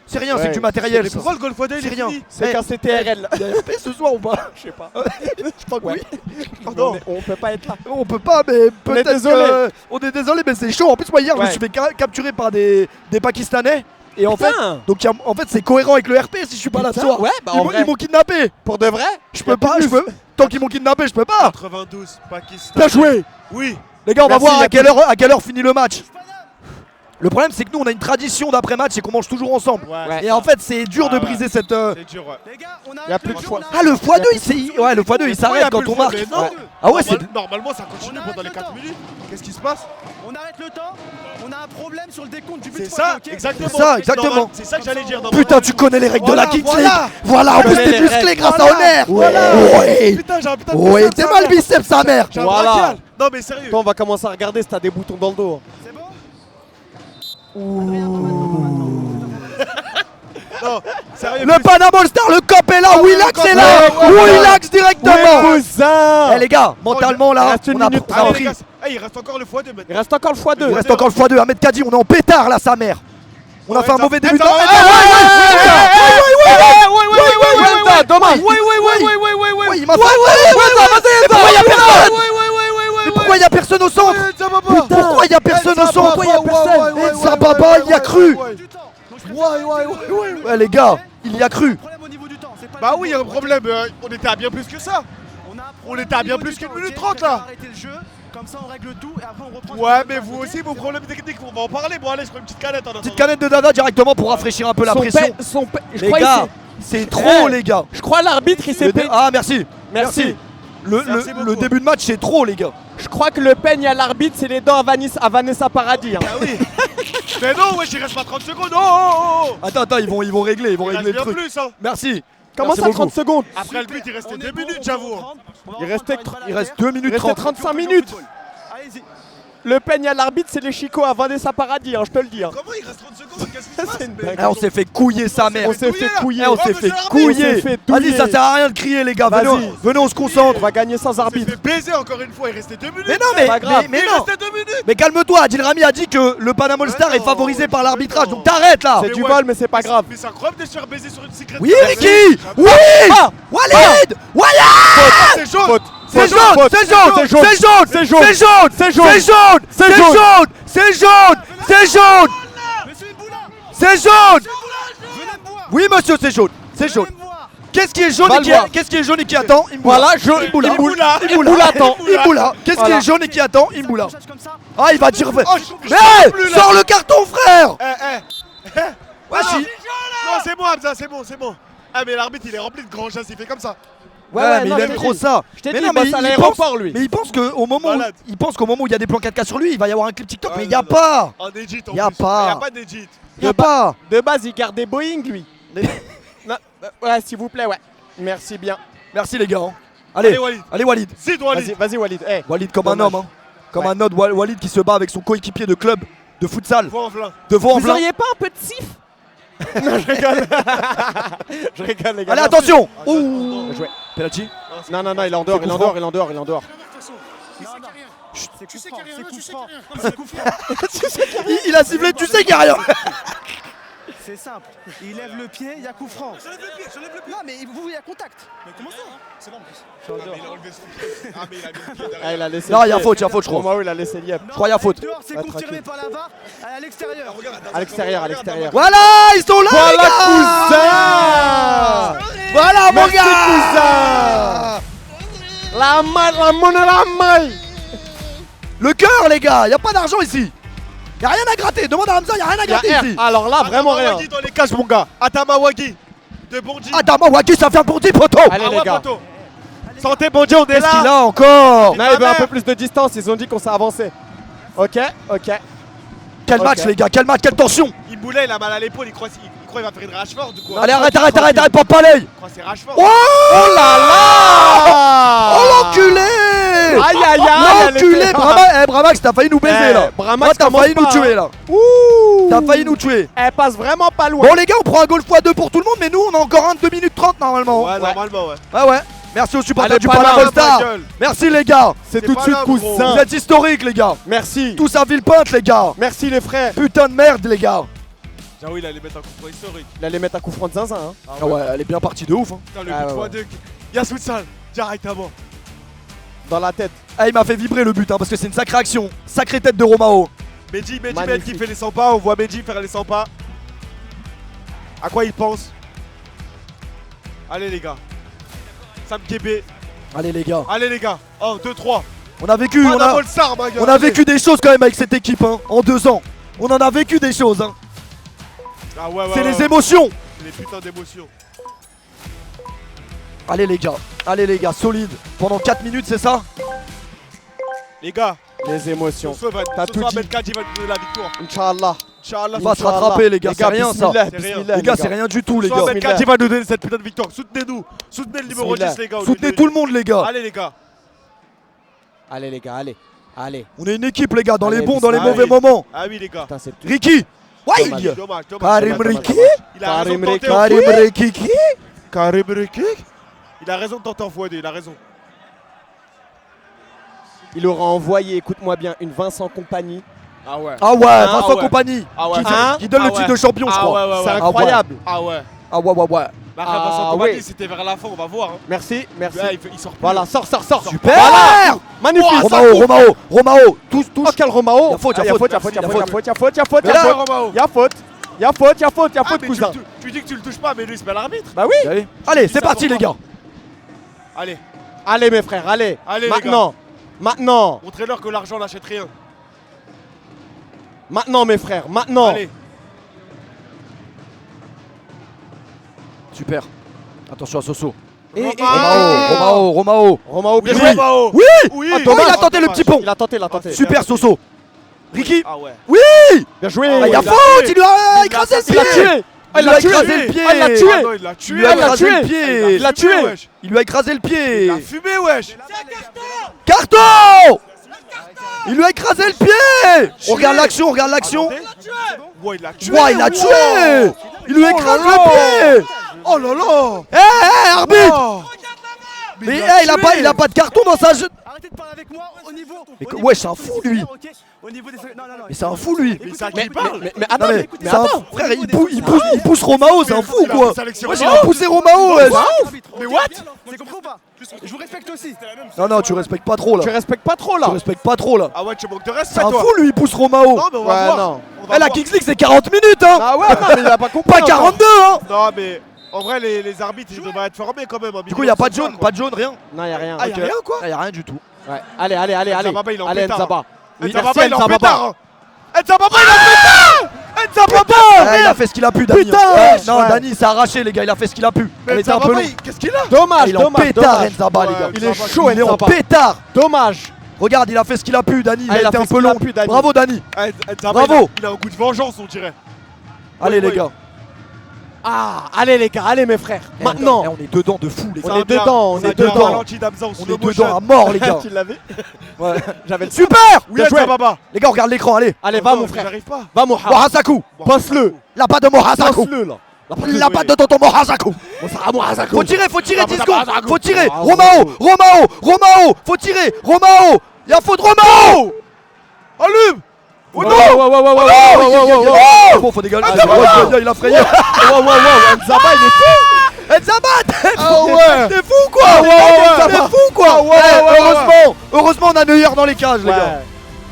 c'est rien, c'est que du matériel. Mais pourquoi le Golf Day C'est rien. C'est qu'un CTRL. Il y a RP ce soir ou pas? Je sais pas. Je crois que oui. On peut pas être là. On peut pas, mais peut-être. désolé. On est désolé, mais c'est chaud. En plus, moi hier, je me Ouais. suis fait capturer par des Pakistanais. Et en fait, Putain. donc en fait, c'est cohérent avec le RP si je suis pas là ce soir. Ouais, bah en vrai. Ils m'ont kidnappé. Pour de vrai? Je peux pas, tant qu'ils m'ont kidnappé, je peux pas. 92, Pakistan. Bien joué. Oui. Les gars, on va Merci, voir y a à quelle heure finit le match. Le problème, c'est que nous, on a une tradition d'après-match, c'est qu'on mange toujours ensemble. Ouais. Et en fait, c'est dur de ouais. briser cette. C'est dur, ouais. Les gars, on Y a plus de choix. Ah, le x2, ouais, le x2, il s'arrête quand on marque. Ah ouais, c'est. Normalement, ça continue pendant les 4 minutes. Qu'est-ce qui se passe? On arrête le temps, on a un problème sur le décompte du but. C'est ça, ok exactement. C'est ça, exactement. Normal, c'est ça que j'allais dire. Putain, tu connais les règles de la Voilà, Kings voilà. League. Voilà, en plus, connais t'es les musclé règles. grâce à Honor. Voilà. Ouais. Putain, j'ai un putain de Ouais, biceps, t'es sa mal mère. biceps, sa mère. J'ai un Voilà. brachial. Non, mais sérieux. Toi, on va commencer à regarder si t'as des boutons dans le dos. C'est bon? Non, sérieux. Le Panama All-Star, le cop est là. Ah, Willax ouais, est là. ouais, ouais, Willax directement. cousin. Eh les gars, mentalement là, reste une on a minute pris. Allez, les gars, il reste encore le x2 maintenant. Il reste encore le x2. Il reste encore le x2. Ahmed Kadi, on est en pétard là, sa mère. On a fait un mauvais début de Dommage. il m'a fait. Pourquoi y a personne? Mais pourquoi y a personne au centre? Pourquoi y a personne au centre? Pourquoi y a personne? Ça baba, il y a cru. Du temps. Donc, je Ouais les gars, il y a cru. problème au niveau du temps. c'est pas Bah le oui, il y a un problème. On était à bien plus que ça. On a un On problème était à au bien niveau plus du qu'une temps, minute ok 30 On va là. arrêter le jeu, comme ça on règle tout et après on reprend. Ouais, sur le mais match, vous ok aussi, vos problèmes techniques, on va en parler. Bon, allez, je prends une petite canette en attendant. Petite canette de Dada directement pour rafraîchir un peu la pression. Je Les crois gars, c'est trop Eh. les gars. Je crois l'arbitre il s'est payé. Ah merci. Merci. Merci beaucoup. Le début de match c'est trop les gars. Je crois que le peigne à l'arbitre c'est les dents à Vanessa Paradis. Hein. Ah oui. Mais non, ouais, j'y reste pas 30 secondes. Oh. Attends, ils vont régler Il reste le bien truc. plus, hein. Merci. Comment Merci ça beaucoup. 30 secondes? Après le but, il restait 2 minutes, j'avoue. Il restait Il reste 2 minutes Il restait 30. 35 minutes. Allez-y. Le peigne à l'arbitre c'est les chicots à Vanessa Paradis, hein, je te le dis. Hein. Comment il reste 30 secondes? Qu'est-ce qui se passe? C'est une Mais- dingue. Eh, on s'est fait couiller sa mère. On s'est fait couiller. Eh, on s'est fait On couiller. s'est fait Vas-y, douiller. ça sert à rien de crier les gars. Venez, Vas-y. venez, on se concentre. On va gagner sans On s'est arbitre. fait baiser encore une fois, il restait 2 minutes. Mais non, pas grave. mais Il non. restait 2 minutes. Mais calme-toi, Adil Rami a dit que le Panama All-Star est non, favorisé par l'arbitrage, mais non. donc t'arrêtes là. C'est Mais du ouais. vol mais c'est pas grave. Mais c'est incroyable de se faire baiser sur une secret. Oui, Ricky. Oui. Ah. Walid. Walid. C'est jaune. Faute. C'est jaune, Faute. c'est jaune, C'est jaune. c'est jaune, C'est jaune. c'est jaune, C'est c'est jaune. jaune, C'est c'est jaune. jaune, c'est jaune, c'est jaune, Monsieur Mboula, c'est jaune. venez me voir. Oui monsieur, c'est jaune, c'est jaune. Venez me voir. Qu'est-ce qui est jaune Va et le qui voir. qu'est-ce qui est jaune et qui attend? Imboula. Voilà, Imboula. Imboula. Imboula attend. Imboula. Qu'est-ce qui Voilà. est jaune et qui attend? Imboula. Ça comme ça. Ah, il va dire. Oh, je Mais peux plus, là. sors le carton, frère. Ouais, si. Non, c'est bon, Hamza, c'est bon, c'est bon. Ah, mais l'arbitre, il est rempli de grands gestes, il fait comme ça. Ouais, mais non, il je aime t'ai trop dit. ça. Je t'ai Mais dit, non, il bosse mais à il l'aéroport lui. Mais il pense qu'au moment Malade. où il y a des plans 4K sur lui, il va y avoir un clip TikTok, mais il y a non. pas. En Edit, en Y a plus. pas. Y a pas d'Edit. Il y a pas. De base, il garde des Boeing lui. Non, ouais, s'il vous plaît, ouais. Merci bien. Merci les gars. hein. Allez, Allez, Walid. allez Walid. Zid, Walid. Vas-y, Walid. Eh, Walid comme un Dommage. homme, hein. Comme Ouais. un autre Walid qui se bat avec son coéquipier de club de futsal Faut en plein. de vous Vaux-en-Velin. auriez pas un peu de sif? Non, je rigole. Je rigole, les gars. Allez, attention. Ouh. Bien joué. Penalty. Non, il est en dehors, il est en dehors, il est en dehors, il est en dehors. C'est coup franc, c'est coup franc. C'est coup franc. Il a sifflé, tu sais qu'il n'y a rien. C'est simple. Il lève le pied, il y a coup franc. Non, mais il y a contact. Mais comment ça? C'est bon. Ah, mais il a enlevé son pied. Ah, mais il a mis le pied derrière. Ah, il a laissé. Non, le il y a pied. faute, je Au crois. moment où il a laissé liep. Je crois qu'il y a faute. Dehors, c'est Ah, confirmé tranquille. par la VAR à l'extérieur. À l'extérieur, à l'extérieur. Voilà, ils sont là, les Voilà, gars. cousin. Voilà, mon Merci, gars. La monnaie, la maille. Le cœur, les gars, y a pas d'argent ici. Y a rien à gratter. Demande à Hamza, y a rien à gratter ici. Alors là, vraiment rien. Atamawagi dans les cages, mon gars. Atamawagi de Bonji. Adama Waki, ça fait un Bonji, poto. Allez, Ah les ouais, gars. poteau. Santé Bonji, on est Qu'est-ce qu'il là. a encore? Non, il veut un peu plus de distance. Ils ont dit qu'on s'est avancé. Ok. Quel match, les gars, quel match, quelle tension. Imboula, il a mal à l'épaule. Il croit qu'il va faire une Rashford ou quoi? Allez, arrête, pas palais. Il croit que c'est Rashford. Oh là là. Oh l'enculé. Aïe. L'enculé, Bramax, t'as failli nous baiser là. Bramax, T'as failli nous tuer là. Ouh. T'as failli nous tuer. Elle passe vraiment pas loin. Bon les gars, on prend un goal x2 pour tout le monde, mais nous on a encore un de 2 minutes 30 normalement. Ouais, normalement, ouais. Ah ouais. Merci aux supporters Allez, du pas Panama là, Star. ma gueule. Merci les gars. C'est C'est tout de pas suite là, gros. cousin. Vous êtes historiques les gars. Merci. Tous à Villepinte les gars. Merci les frères. Putain de merde les gars. Jaoui, il allait mettre un coup franc historique. Il allait mettre un coup franc de zinzin. Hein. Ah ouais, elle est bien partie de ouf. Hein. Putain, le Ah but ouais, 3-2. Yas Futsal, directement. Dans la tête. Ah, il m'a fait vibrer le but hein, parce que c'est une sacrée action. Sacrée tête de Romao. Mehdi Magnifique. qui fait les 100 pas. On voit Mehdi faire les 100 pas. À quoi il pense? Allez, les gars. Sam Kébé. Allez les gars. Allez, les gars. 1, 2, 3. On a vécu, On a Volsar, ma gueule. on a vécu des choses quand même avec cette équipe hein, en 2 ans. On en a vécu des choses hein. Ah ouais, C'est les émotions. C'est les putains d'émotions. Allez les gars, solide. Pendant 4 minutes c'est ça? Les gars, Les émotions. ce soir, T'as tout dit. Belkadi va nous donner la victoire. Inch'Allah. Inch'Allah. On va se rattraper les gars, c'est rien ça. bismillah, C'est rien. bismillah, Les gars, c'est rien du tout les Ce soir, gars. Belkadi va nous donner cette putain de victoire. Soutenez-nous. Soutenez le numéro Bismillah. 10, les gars. Soutenez tout le monde les gars. Allez, les gars. Allez les gars, allez. On est une équipe les gars, dans les Allez, bons, dans les bismillah. mauvais moments. Ah oui, les gars. Putain, c'est tout. Ricky. Ouais. Dommage. Karim dommage, Ricky. dommage. Il a raison de Karim tenter en Karim fouet. Ricky. Karim Ricky. Il a raison de tenter en fouet, il a raison. Il aura envoyé, écoute-moi bien, une Vincent Compagnie. Ah ouais. Ah ouais, Vincent ouais. Compagnie. Ah ouais. Qui donne le titre de champion je crois. ouais, C'est ouais. incroyable. Ah ouais. Ah ouais. Bah, après, Vincent ouais. Compagnie, c'était vers la fin, on va voir. Hein. Merci. Ouais, il sort plus. Voilà, sort. Super. Magnifique. Romao, touche. Oh, quel Romao. Y a faute. Ah, y a faute. Mais là, Romao. Y a faute, Ah, mais cousin. tu dis que tu le touches pas, mais lui, c'est pas l'arbitre. Bah oui. Allez, c'est parti les gars. Allez, Allez mes frères, allez. Allez, les Maintenant. montrez-leur que l'argent n'achète rien. Maintenant mes frères, maintenant. Allez. Super. Attention à Soso. Romao. Romao, bien Bien joué. joué. Romao. Oui. Oui. Oh, il a tenté le petit pont. Il a tenté. Super Soso. Ricky. Ah ouais. Bien joué. Ah, il y a il a faute, tué. il lui a écrasé le Il l'a pied. tué. Il lui a écrasé le pied. Ah, il l'a tué. Ah non, il l'a tué. Il lui a Il l'a écrasé tué. le pied. Il l'a tué. Wesh. Il lui a écrasé le pied. Il a fumé, wesh. Carton. Il lui a écrasé le pied. On regarde l'action. Attendez. Ouais, il l'a tué. Ouais, il a tué. Il lui écrase le pied. Oh là là. Hé, arbitre. Oh. Mais tué. il a pas de carton dans sa jeu. Arrêtez de parler avec moi au niveau. Mais au que- niveau ouais, des c'est un fou, sécuritaires, lui. ok Au niveau des. Non. Mais c'est un fou lui. Mais c'est à qui il parle. Mais Non attends, mais, mais c'est un attends. frère, il pousse Romao, c'est un fou Il a quoi. poussé Alexis Moi j'ai Romao. poussé Romao, ouais. Mais what? C'est compris ou pas Je vous respecte aussi. Non, tu respectes pas trop là. Tu respectes pas trop Tu là. respectes pas trop là. Ah ouais, tu manques de C'est respect, un toi. fou lui, il pousse Romao. Non, mais on va Ouais, voir. non. On va Eh, la voir. Kings League c'est 40 minutes hein. Ah ouais, non, mais il a pas compris. Pas encore. 42 hein. Non, mais en vrai, les arbitres, ils devraient être formés quand même. Du coup, y a pas de jaune, rien. Non, y a rien. Ah, y'a Ok. rien, quoi? Ah, y a rien du tout. Ouais. Allez. Nzababa, il est en Allez, pétard. Nzaba. Oui, Nzababa, merci, il est en Nzababa. pétard. Nzababa, il est en pétard. Nzababa. Ah, il a fait ce qu'il a pu, Dani. Putain, Non, ouais. Dani s'est arrêché les gars, il a fait ce qu'il a pu. Elle Mais était un peu Nzababa, long. qu'est-ce qu'il a? Dommage, Il est en pétard Nzaba les gars. Ouais, Il est Nzaba, chaud, Il est en Nzaba. pétard. Dommage. Regarde, il a fait ce qu'il a pu, Dani. Il Ah, a il a été fait un ce peu qu'il a long. pu, Dani. Bravo, Dani. Nzaba, Bravo. il a un goût de vengeance, on dirait. Allez les ouais. gars. Ah, allez les gars, allez mes frères. Maintenant. Eh, on est dedans de fou les On gars. est dedans, on est dedans. ralenti d'Amza, on On est dedans à mort les gars. Tu l'avais? Ouais. J'avais le Super. Oui, Bien joué. Nzababa. Les gars, on regarde l'écran, allez. Allez, va mon frère. J'arrive pas. Va Mohamed. Mohasaku. Passe-le. La patte de Mohasaku. Passe-le là. La patte de tonton Mohasaku. Faut tirer 10 secondes. Faut tirer. Ah, Romao. Faut tirer. Romao. Y'a faute Romao. Allume. Oh Ouais, non. ouais. Bon, faut dégager. Nzaba. Il a frayé. Nzaba, il est fou. Nzaba, t'es Ah fou. ouais. T'es fou quoi. T'es fou quoi. Heureusement, on a Neuer dans les cages les gars.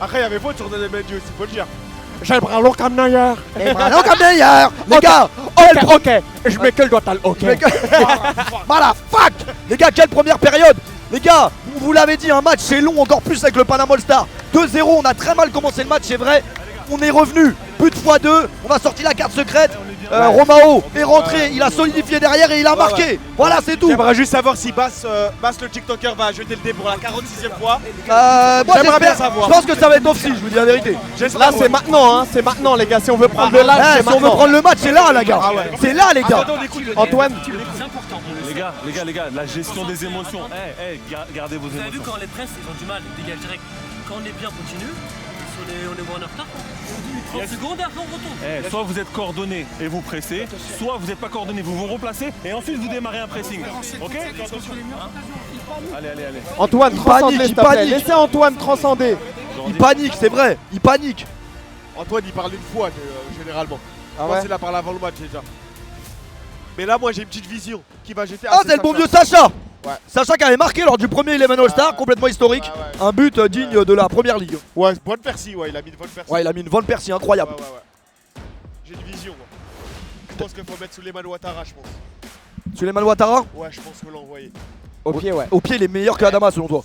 Après, il y avait faute sur Daniel Mendy aussi, faut le dire. J'ai le bras long comme Neuer. Non, comme Neuer. Les gars. Ok. Je mets que le doigt à l'. Ok. Bah la fuck. Les gars, quelle première période. Les gars, On vous l'avait dit, un match c'est long, encore plus avec le Panama All-Star. 2-0, on a très mal commencé le match, c'est vrai. On est revenu, but x2, on a sorti la carte secrète. Romao est rentré, il a solidifié derrière et il a marqué. Voilà, c'est tout. J'aimerais juste savoir si Bass le TikToker va jeter le dé pour la 46e fois. Moi J'aimerais bien j'espère, savoir. je pense que ça va être off si, je vous dis la vérité. Là, c'est maintenant, hein. C'est maintenant, les gars. Si on veut prendre le live, c'est Si on veut maintenant. prendre le match, c'est là, les gars. Ah ouais. C'est là, les gars. Attendez, on écoute le Antoine, Les gars, la gestion des émotions. Gardez vos Vous avez vu émotions. quand les presses ils ont du mal, ils dégagent direct. Quand on est bien, on continue. On est en retard. 30 secondes et après on retourne. Soit vous êtes coordonnés et vous pressez, soit vous n'êtes pas coordonnés, vous vous replacez et ensuite vous démarrez un pressing. Ok? Allez. Antoine, Il transcendez, panique, s'il il te plaît. panique. Laissez Antoine transcender. Il panique, c'est vrai, il panique. Antoine il parle une fois généralement. Ah Je pense ouais. qu'il a parlé avant le match déjà. Mais là moi j'ai une petite vision qui va jeter. Ah, c'est le bon vieux Sacha. Ouais. Sacha qui avait marqué lors du premier Eleven All-Star, complètement historique. Ouais. Un but digne de la première ligue. Ouais, bonne percy, ouais, il a mis une bonne percy. Ouais, il a mis une bonne percie incroyable. Ouais. J'ai une vision. Moi. Je pense qu'il faut mettre Souleymane Ouattara, je pense. Souleymane Ouattara, Ouais, je pense qu'il faut l'envoyer. Au pied, ouais. au pied, il est meilleur que Adama selon toi.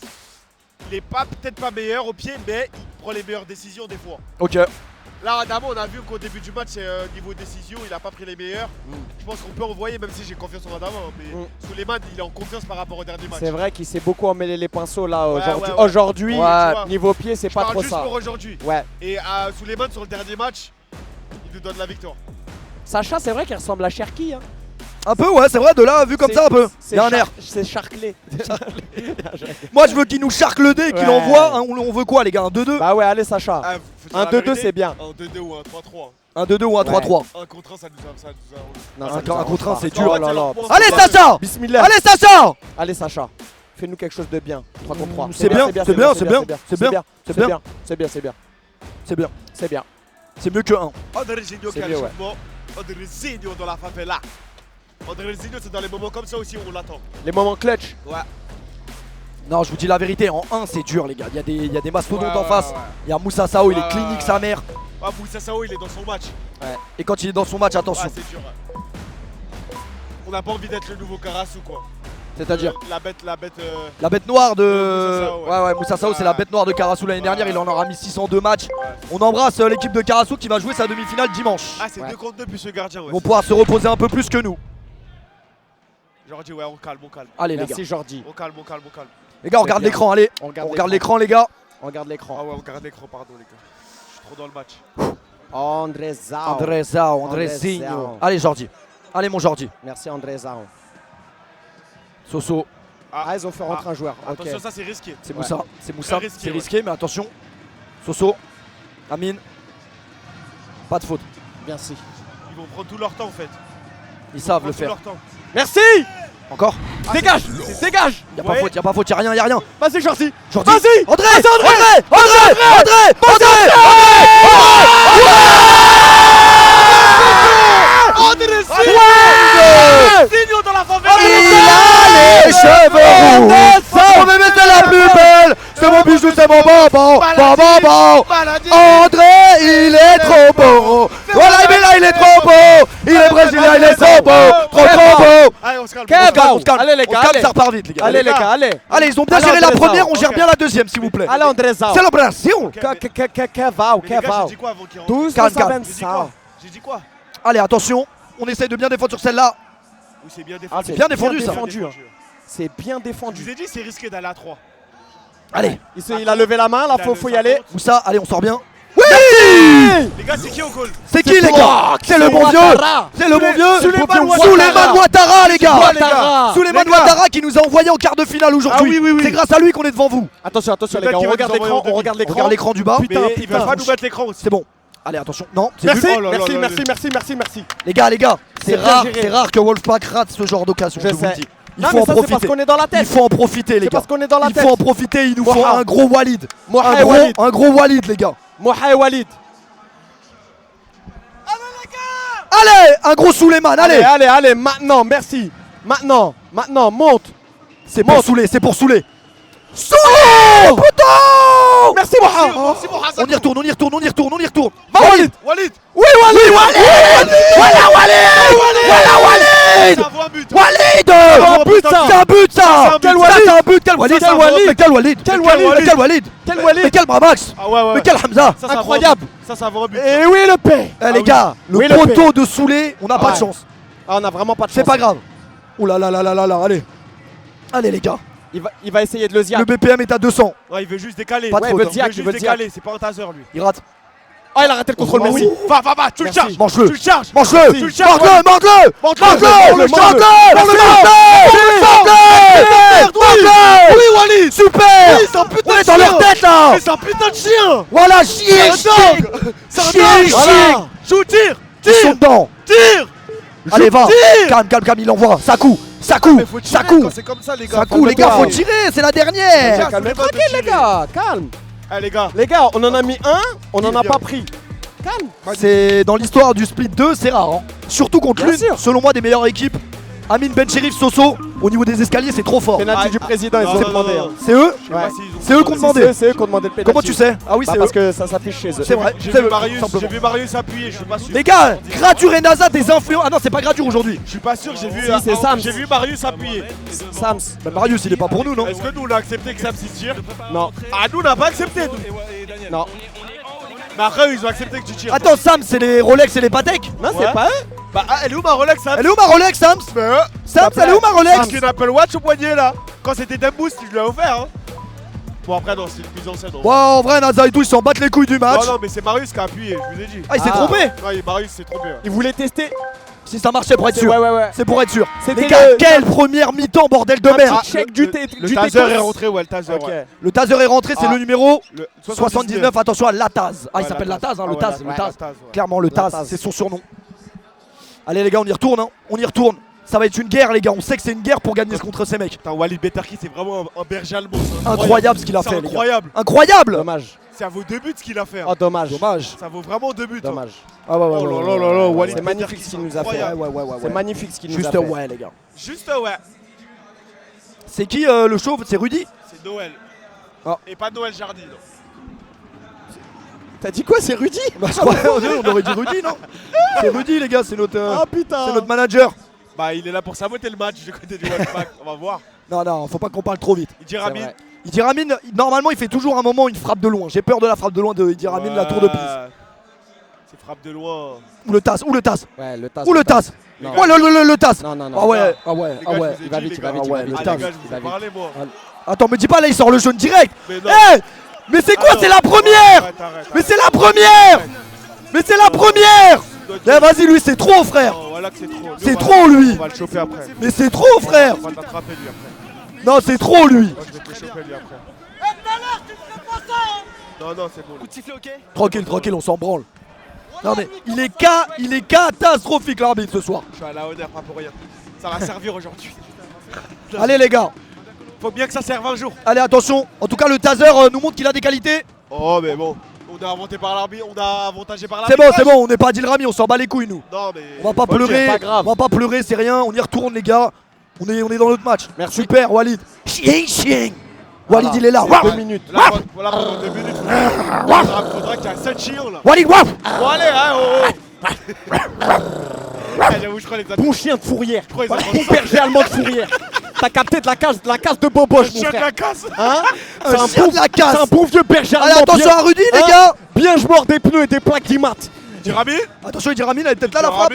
Il est peut-être pas meilleur au pied, mais il prend les meilleures décisions des fois. Ok. Là, Adama, on a vu qu'au début du match, niveau décision, il a pas pris les meilleurs. Je pense qu'on peut envoyer, même si j'ai confiance en Adama. Hein, mais Souleymane, il est en confiance par rapport au dernier match. C'est vrai qu'il s'est beaucoup emmêlé les pinceaux là aujourd'hui. ouais. Aujourd'hui, Tu vois, niveau pied, c'est je pas parle trop juste ça. pour aujourd'hui. Ouais. Et Souleymane, sur le dernier match, il nous donne la victoire. Sacha, c'est vrai qu'il ressemble à Cherki. Hein. Un peu, ouais, c'est vrai, de là, vu comme ça, un peu. Il y a un air. C'est charclé. Moi, je veux qu'il nous charque le dé, qu'il Ouais. envoie. On veut quoi, les gars? Un 2-2? Bah ouais, allez Sacha. Ah, faut dire Un la 2-2, vérité, c'est bien. Un 2-2 ou un 3-3. Un 2-2 ou un 3-3? Un contre 1, ça nous a. Non, Un ça nous contre arrange un, pas. c'est dur. Oh là là. Allez, Sacha! Bismillah. Allez, Sacha! Allez Sacha. Fais-nous quelque chose de bien. 3 contre 3. C'est bien, c'est bien, c'est bien, c'est bien, C'est bien. c'est C'est bien. bien. C'est bien. C'est bien. C'est bien. C'est mieux que 1. André Zinho qui C'est a le mieux, ouais. changement. André Zinho dans la favela. André Zinho, c'est dans les moments comme ça aussi où on l'attend. Les moments clutch. Ouais. Non, je vous dis la vérité, en 1, c'est dur, les gars. Il y a des mastodontes Ouais, en face. ouais. Il y a Moussa Sao, il est Ouais, clinique, ouais. sa mère. Ah, Moussa Sao, il est dans son match. Et quand il est dans son match, attention. Ah, c'est dur. On n'a pas envie d'être le nouveau Karasu, quoi. C'est-à-dire La bête. la bête noire de. Moussa Sao, ouais. Ouais, Moussa Sao, c'est la bête noire de Karasu l'année dernière. Il en aura mis 602 matchs. On embrasse l'équipe de Karasu qui va jouer sa demi-finale dimanche. Ah, c'est Ouais. 2 contre 2 plus ce gardien, ouais. Ils vont pouvoir se reposer un peu plus que nous. J'aurais dit, ouais, on calme. Allez, les gars. Merci Jordi. On calme. Les gars, on regarde bien. l'écran, allez. On On regarde l'écran, les gars. On regarde Ah l'écran. ouais, on garde l'écran, pardon, les gars. Je suis trop dans le match. André Zao. André Zao, André André Zinho. Zao. Allez, Jordi. Allez, mon Jordi. Merci André Zao. Soso. Ah, ils ont fait rentrer un joueur. Ok. Attention, ça, c'est risqué. C'est Ouais. Moussa. C'est Moussa. Très risqué, C'est ouais. risqué, mais attention. Soso. Amine. Pas de faute. Merci. Ils vont prendre tout leur temps, en fait. Ils savent le Tout faire. leur temps. Merci. Encore? Dégage. Dégage. Y'a pas Ouais. faute, y'a pas faute, y'a rien, y'a rien. Vas-y Jordi. Jordi. Vas-y. André. Vas-y, André. Zinho dans la favela. Il a les cheveux roux. Mon bébé, c'est la plus belle. C'est mon bijou, c'est mon bonbon. Bonbon. André, il est trop beau. Voilà, il est trop beau. Il est brésilien, il est trop beau. Trop beau. Allez, on se calme. Kev. On se calme. Allez, les gars, On se calme, allez. ça repart vite, les gars. Allez les gars, allez. Allez, ils ont bien Allez, géré la André première, Zao. on gère bien la deuxième, s'il vous plaît. Allez André Zao. Célébration. Ok, mais- Kevao, mais les gars, Kevao. j'ai dit quoi avant qu'il rentre? 12 Calme, calme. J'ai dit quoi? J'ai dit quoi? Allez, attention. On essaye de bien défendre sur celle-là. Oui, c'est bien Ah, défendu. c'est bien défendu, ça. hein. C'est bien Je vous défendu. ai dit, c'est risqué d'aller à 3. Allez, Il a levé la main, là, faut y aller. Moussa, allez, on sort bien. Les gars, c'est qui au goal? C'est qui, les gars? C'est le bon vieux. C'est le bon vieux. Souleymane Ouattara, les gars. Ouattara. Souleymane Les gars. Ouattara qui nous a envoyé en quart de finale aujourd'hui. Ah oui, oui, oui. C'est grâce à lui qu'on est devant vous. Attention, attention les Peut-être gars, qu'il on va regarde nous envoyer l'écran, au on regarde On l'écran. regarde l'écran du bas. Mais il va pas nous mettre l'écran aussi. C'est bon. Allez, attention. Non, c'est Merci, vu. Oh là là merci, là merci, là. merci. Les gars, c'est C'est bien rare, géré. c'est rare que Wolfpack rate ce genre d'occasion. Je Je vous le sais. dis. Il Non faut mais en ça c'est parce profiter. qu'on est dans la Il tête. faut en profiter, les C'est gars. parce qu'on est dans la Il tête. faut en profiter. Il nous faut Moha. un gros Walid. Moha et Walid. Un gros Walid, les gars. Moha et Walid. Allez, un gros Souleymane. Allez. Allez, maintenant, merci. Maintenant, monte. C'est pour Monte. saouler, c'est pour saouler. Saouler, putain. Merci Moha. C'est bon, Hassan. On y retourne. Va Walid. Walid. Oui Walid. Voilà Walid. Ça vaut un but. Walid. un but, ça. C'est un but, ça. C'est un but. Ça, c'est un but quel Walid, Ça, ça va, mais quel Walid, Quel mais Walid, quel Walid, Quel Walid. mais quel Bramax, Ah ouais, ouais. mais quel Hamza. Ça va Incroyable. Ça va au but. Et oui le P. Eh les oui. gars, le Oui, le poteau de Soulé, on n'a pas de Ouais. chance. Ah, on a vraiment pas de chance. C'est pas grave. Oh là là là là là là, allez. Allez les gars, Il va essayer de le ziak. le BPM est à 200. Ouais, il veut juste décaler. Pas de Ouais, faute, il veut hein. ziak, Il il veut veut juste ziak. décaler, c'est pas un taser lui. Il rate. Ah, il a raté le contrôle Oh, Messi. oui. Va, tu le Merci. charges. Mange-le. Tu le charges. Mange-le, Tu le charges, mange-le, mange-le, Mange-le. mange-le, mange-le. Oui Walid, super. Oui, c'est un putain On est de dans leur chien. tête là. Mais c'est un putain de chien. Voilà, chier, C'est un dog. C'est un dog. chier. Joue, tire. Ils sont dedans. Tire. Allez va, tire. calme, il envoie. Ça coud, Mais faut tirer quand c'est comme ça, les gars. ça coud les gars, faut Calme-toi. tirer, c'est la dernière. Calme, tranquille les gars, calme. Allez, les gars. Les gars, on en a mis un, on en a Bien. pas pris. Calme. C'est dans l'histoire du split 2, c'est rare. Hein. Surtout contre Bien l'une, sûr. selon moi, des meilleures équipes. Amin Ben Cherif, Soso, au niveau des escaliers, c'est trop fort. Penalty Ah, du président, ils non, ont non, demandé. non, hein. non. C'est eux Je sais pas s'ils ont- C'est eux qu'on demandait. C'est eux qui ont demandé le penalty. Comment tu sais? Ah oui, Bah c'est parce eux. que ça s'affiche chez eux. C'est vrai. J'ai C'est vu eux, Marius, simplement. j'ai vu Marius appuyer, je suis pas sûr. Les gars, Gradure et NASA, des influents. Ah non, c'est pas Gradure aujourd'hui. Je suis pas sûr, j'ai vu. Si, c'est Sams. J'ai vu Marius appuyer. Sams. Bah, Marius, il est pas pour nous, non? Est-ce que nous on a accepté que Sams y tire? Non. Ah, nous on n'a pas accepté. Nous. Non. Mais après, ils ont accepté que tu tires. Attends, Sam, c'est les Rolex et les Patek? Non, Ouais. c'est pas eux. Bah, elle est où ma Rolex, Sams? Elle est où ma Rolex, Sams? Sams, elle est où ma Rolex? Parce qu'une Apple Watch au poignet là. Quand c'était Demboost, je lui ai offert. Hein. Bon, après, non, c'est plus ancien. Non. Bon, en vrai, NASA et tout, ils s'en battent les couilles du match. Non, mais c'est Marius qui a appuyé, je vous ai dit. Ah, il s'est Ah. trompé. Ouais, Marius s'est trompé. Ils voulaient tester. Si ça marchait pour être sûr. Ouais. C'est pour être sûr. C'était Les gars, le- quelle première mi-temps, bordel de Un merde. petit check du thé. Le taser est rentré, ouais, le taser. Ok. Ouais. Le taser est rentré, c'est Ah. le numéro Le 79. Attention à Lataz. Ah, il Ouais, s'appelle Lataz. Lataz, hein, Ah le ouais, Taz. Lataz, Le Taz. Lataz, ouais. Clairement, le Taz, Lataz. c'est son surnom. Allez, les gars, on y retourne. Hein. On y retourne. Ça va être une guerre, les gars. On sait que c'est une guerre pour gagner contre ces mecs. Putain, Walid Betarki, c'est vraiment un berger allemand. c'est Incroyable ce qu'il a C'est fait, les gars. incroyable. Incroyable. Dommage. Ça vaut 2 buts ce qu'il a fait. hein. Oh, dommage. Dommage. Ça vaut vraiment 2 buts. hein. Dommage. Ah ouais, Oh là là là là, Walid C'est magnifique Betarki, ce qu'il nous a fait. incroyable. ouais. C'est magnifique ce qu'il nous a Juste fait. ouais, les gars. Juste ouais, C'est qui le chauve? C'est Rudy? c'est Noël. Ah. Et pas Noël Jardy. Non. T'as dit quoi, c'est Rudy? Bah, je crois, on aurait dit Rudy, non? C'est Rudy, les gars, c'est notre, Ah putain. c'est notre manager. Bah, il est là pour saboter le match du côté du Wolfpack. On va voir. Non, faut pas qu'on parle trop vite. Il dit C'est Ramin. vrai. Idi Amin, normalement, il fait toujours un moment une frappe de loin. J'ai peur de la frappe de loin de Idi Amin, la tour de Pise. C'est frappe de loin. Ou le tasse, Ouais, le tasse. ou le tasse. Non. Ouais, le tasse. Non. Ah ouais, Les ah gars, je vous ai il va dit, vite, les il va gars. vite, ouais, il va le Ah, vite. tasse. les gars, je vous ai parlé, moi. Attends, me dis pas là, il sort le jaune direct. Mais non. Mais c'est quoi? Ah, C'est non. la première. Arrête. Mais c'est la première. Mais c'est la première. Eh, vas-y, lui, c'est trop, frère. Non, voilà que c'est trop. Nous, C'est on va- trop, lui. On va le choper après. Mais c'est trop, frère. On va t'attraper lui après. Non, c'est trop, lui. Moi, je vais te le choper lui après. Non, c'est bon. Coup de sifflet, ok? Tranquille, on s'en branle. Non, mais il est catastrophique, l'arbitre, ce soir. Je suis à la honneur, pas pour rien. Ça va servir aujourd'hui. Allez, les gars. Faut bien que ça serve un jour. Allez, attention. En tout cas, le taser nous montre qu'il a des qualités. Oh, mais bon. On a inventé par l'arbitre. On a avantagé par C'est l'arbitre. bon, on n'est pas Dilrami, on s'en bat les couilles, nous. Non, mais. On va pas pleurer, pas grave. on va pas pleurer, c'est rien, on y retourne les gars. On est dans notre match. Merci. Super Walid. Chien. Walid Voilà. il est là. C'est Waf. 2 minutes. Là, voilà, pendant 2 minutes. Faudra qu'il y ait 7 chiens là. Walid waf. Bon, allez, hein, oh. Ah, j'avoue, je crois les Bon chien de fourrière. crois qu'ils Bon berger allemand de fourrière. T'as capté de la case de Boboche, mon chien de frère. la casse. Hein? Un chien de la casse. C'est un bon vieux berger Allez, allemand. attention bien- à Rudy les Hein? gars. Bien joueur des pneus et des plaques d'IMAT. Dirami. Attention, Dilrami, elle est peut-être là la frappe.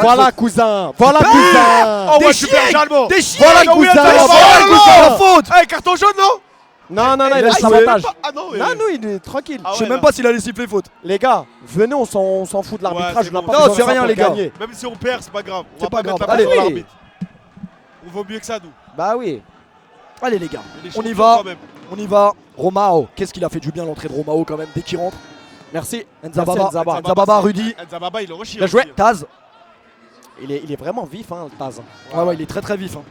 Voilà, cousin. Voilà, Oh, cousin. ouais, super allemand. Des chiens. Voilà, oui, cousin. attends, Voilà, oh, cousin, non. la faute. Eh, carton jaune, non? Non, il Ah, laisse il l'avantage. Ah non, mais. Non, il est tranquille. Ah Je sais ouais, même là. pas s'il allait siffler faute. Les gars, venez, on s'en fout de l'arbitrage. Ouais, c'est on n'a bon. pas Non, besoin c'est de ça rien, pour les gars. gagner. Même si on perd, c'est pas grave. On C'est va pas mettre grave. la Allez. pression à Oui. l'arbitre. On vaut mieux que ça, nous. Bah oui. Allez les gars, On est on y champions va. quand même. On y va. Romao, qu'est-ce qu'il a fait du bien l'entrée de Romao quand même dès qu'il rentre. Merci. Nzababa, Merci, Nzaba. Nzababa, Rudy, Nzababa, il est en chien. Bien joué. aussi. Taz. Il est vraiment vif, hein, le Taz. Ouais, il est très vif. Hein.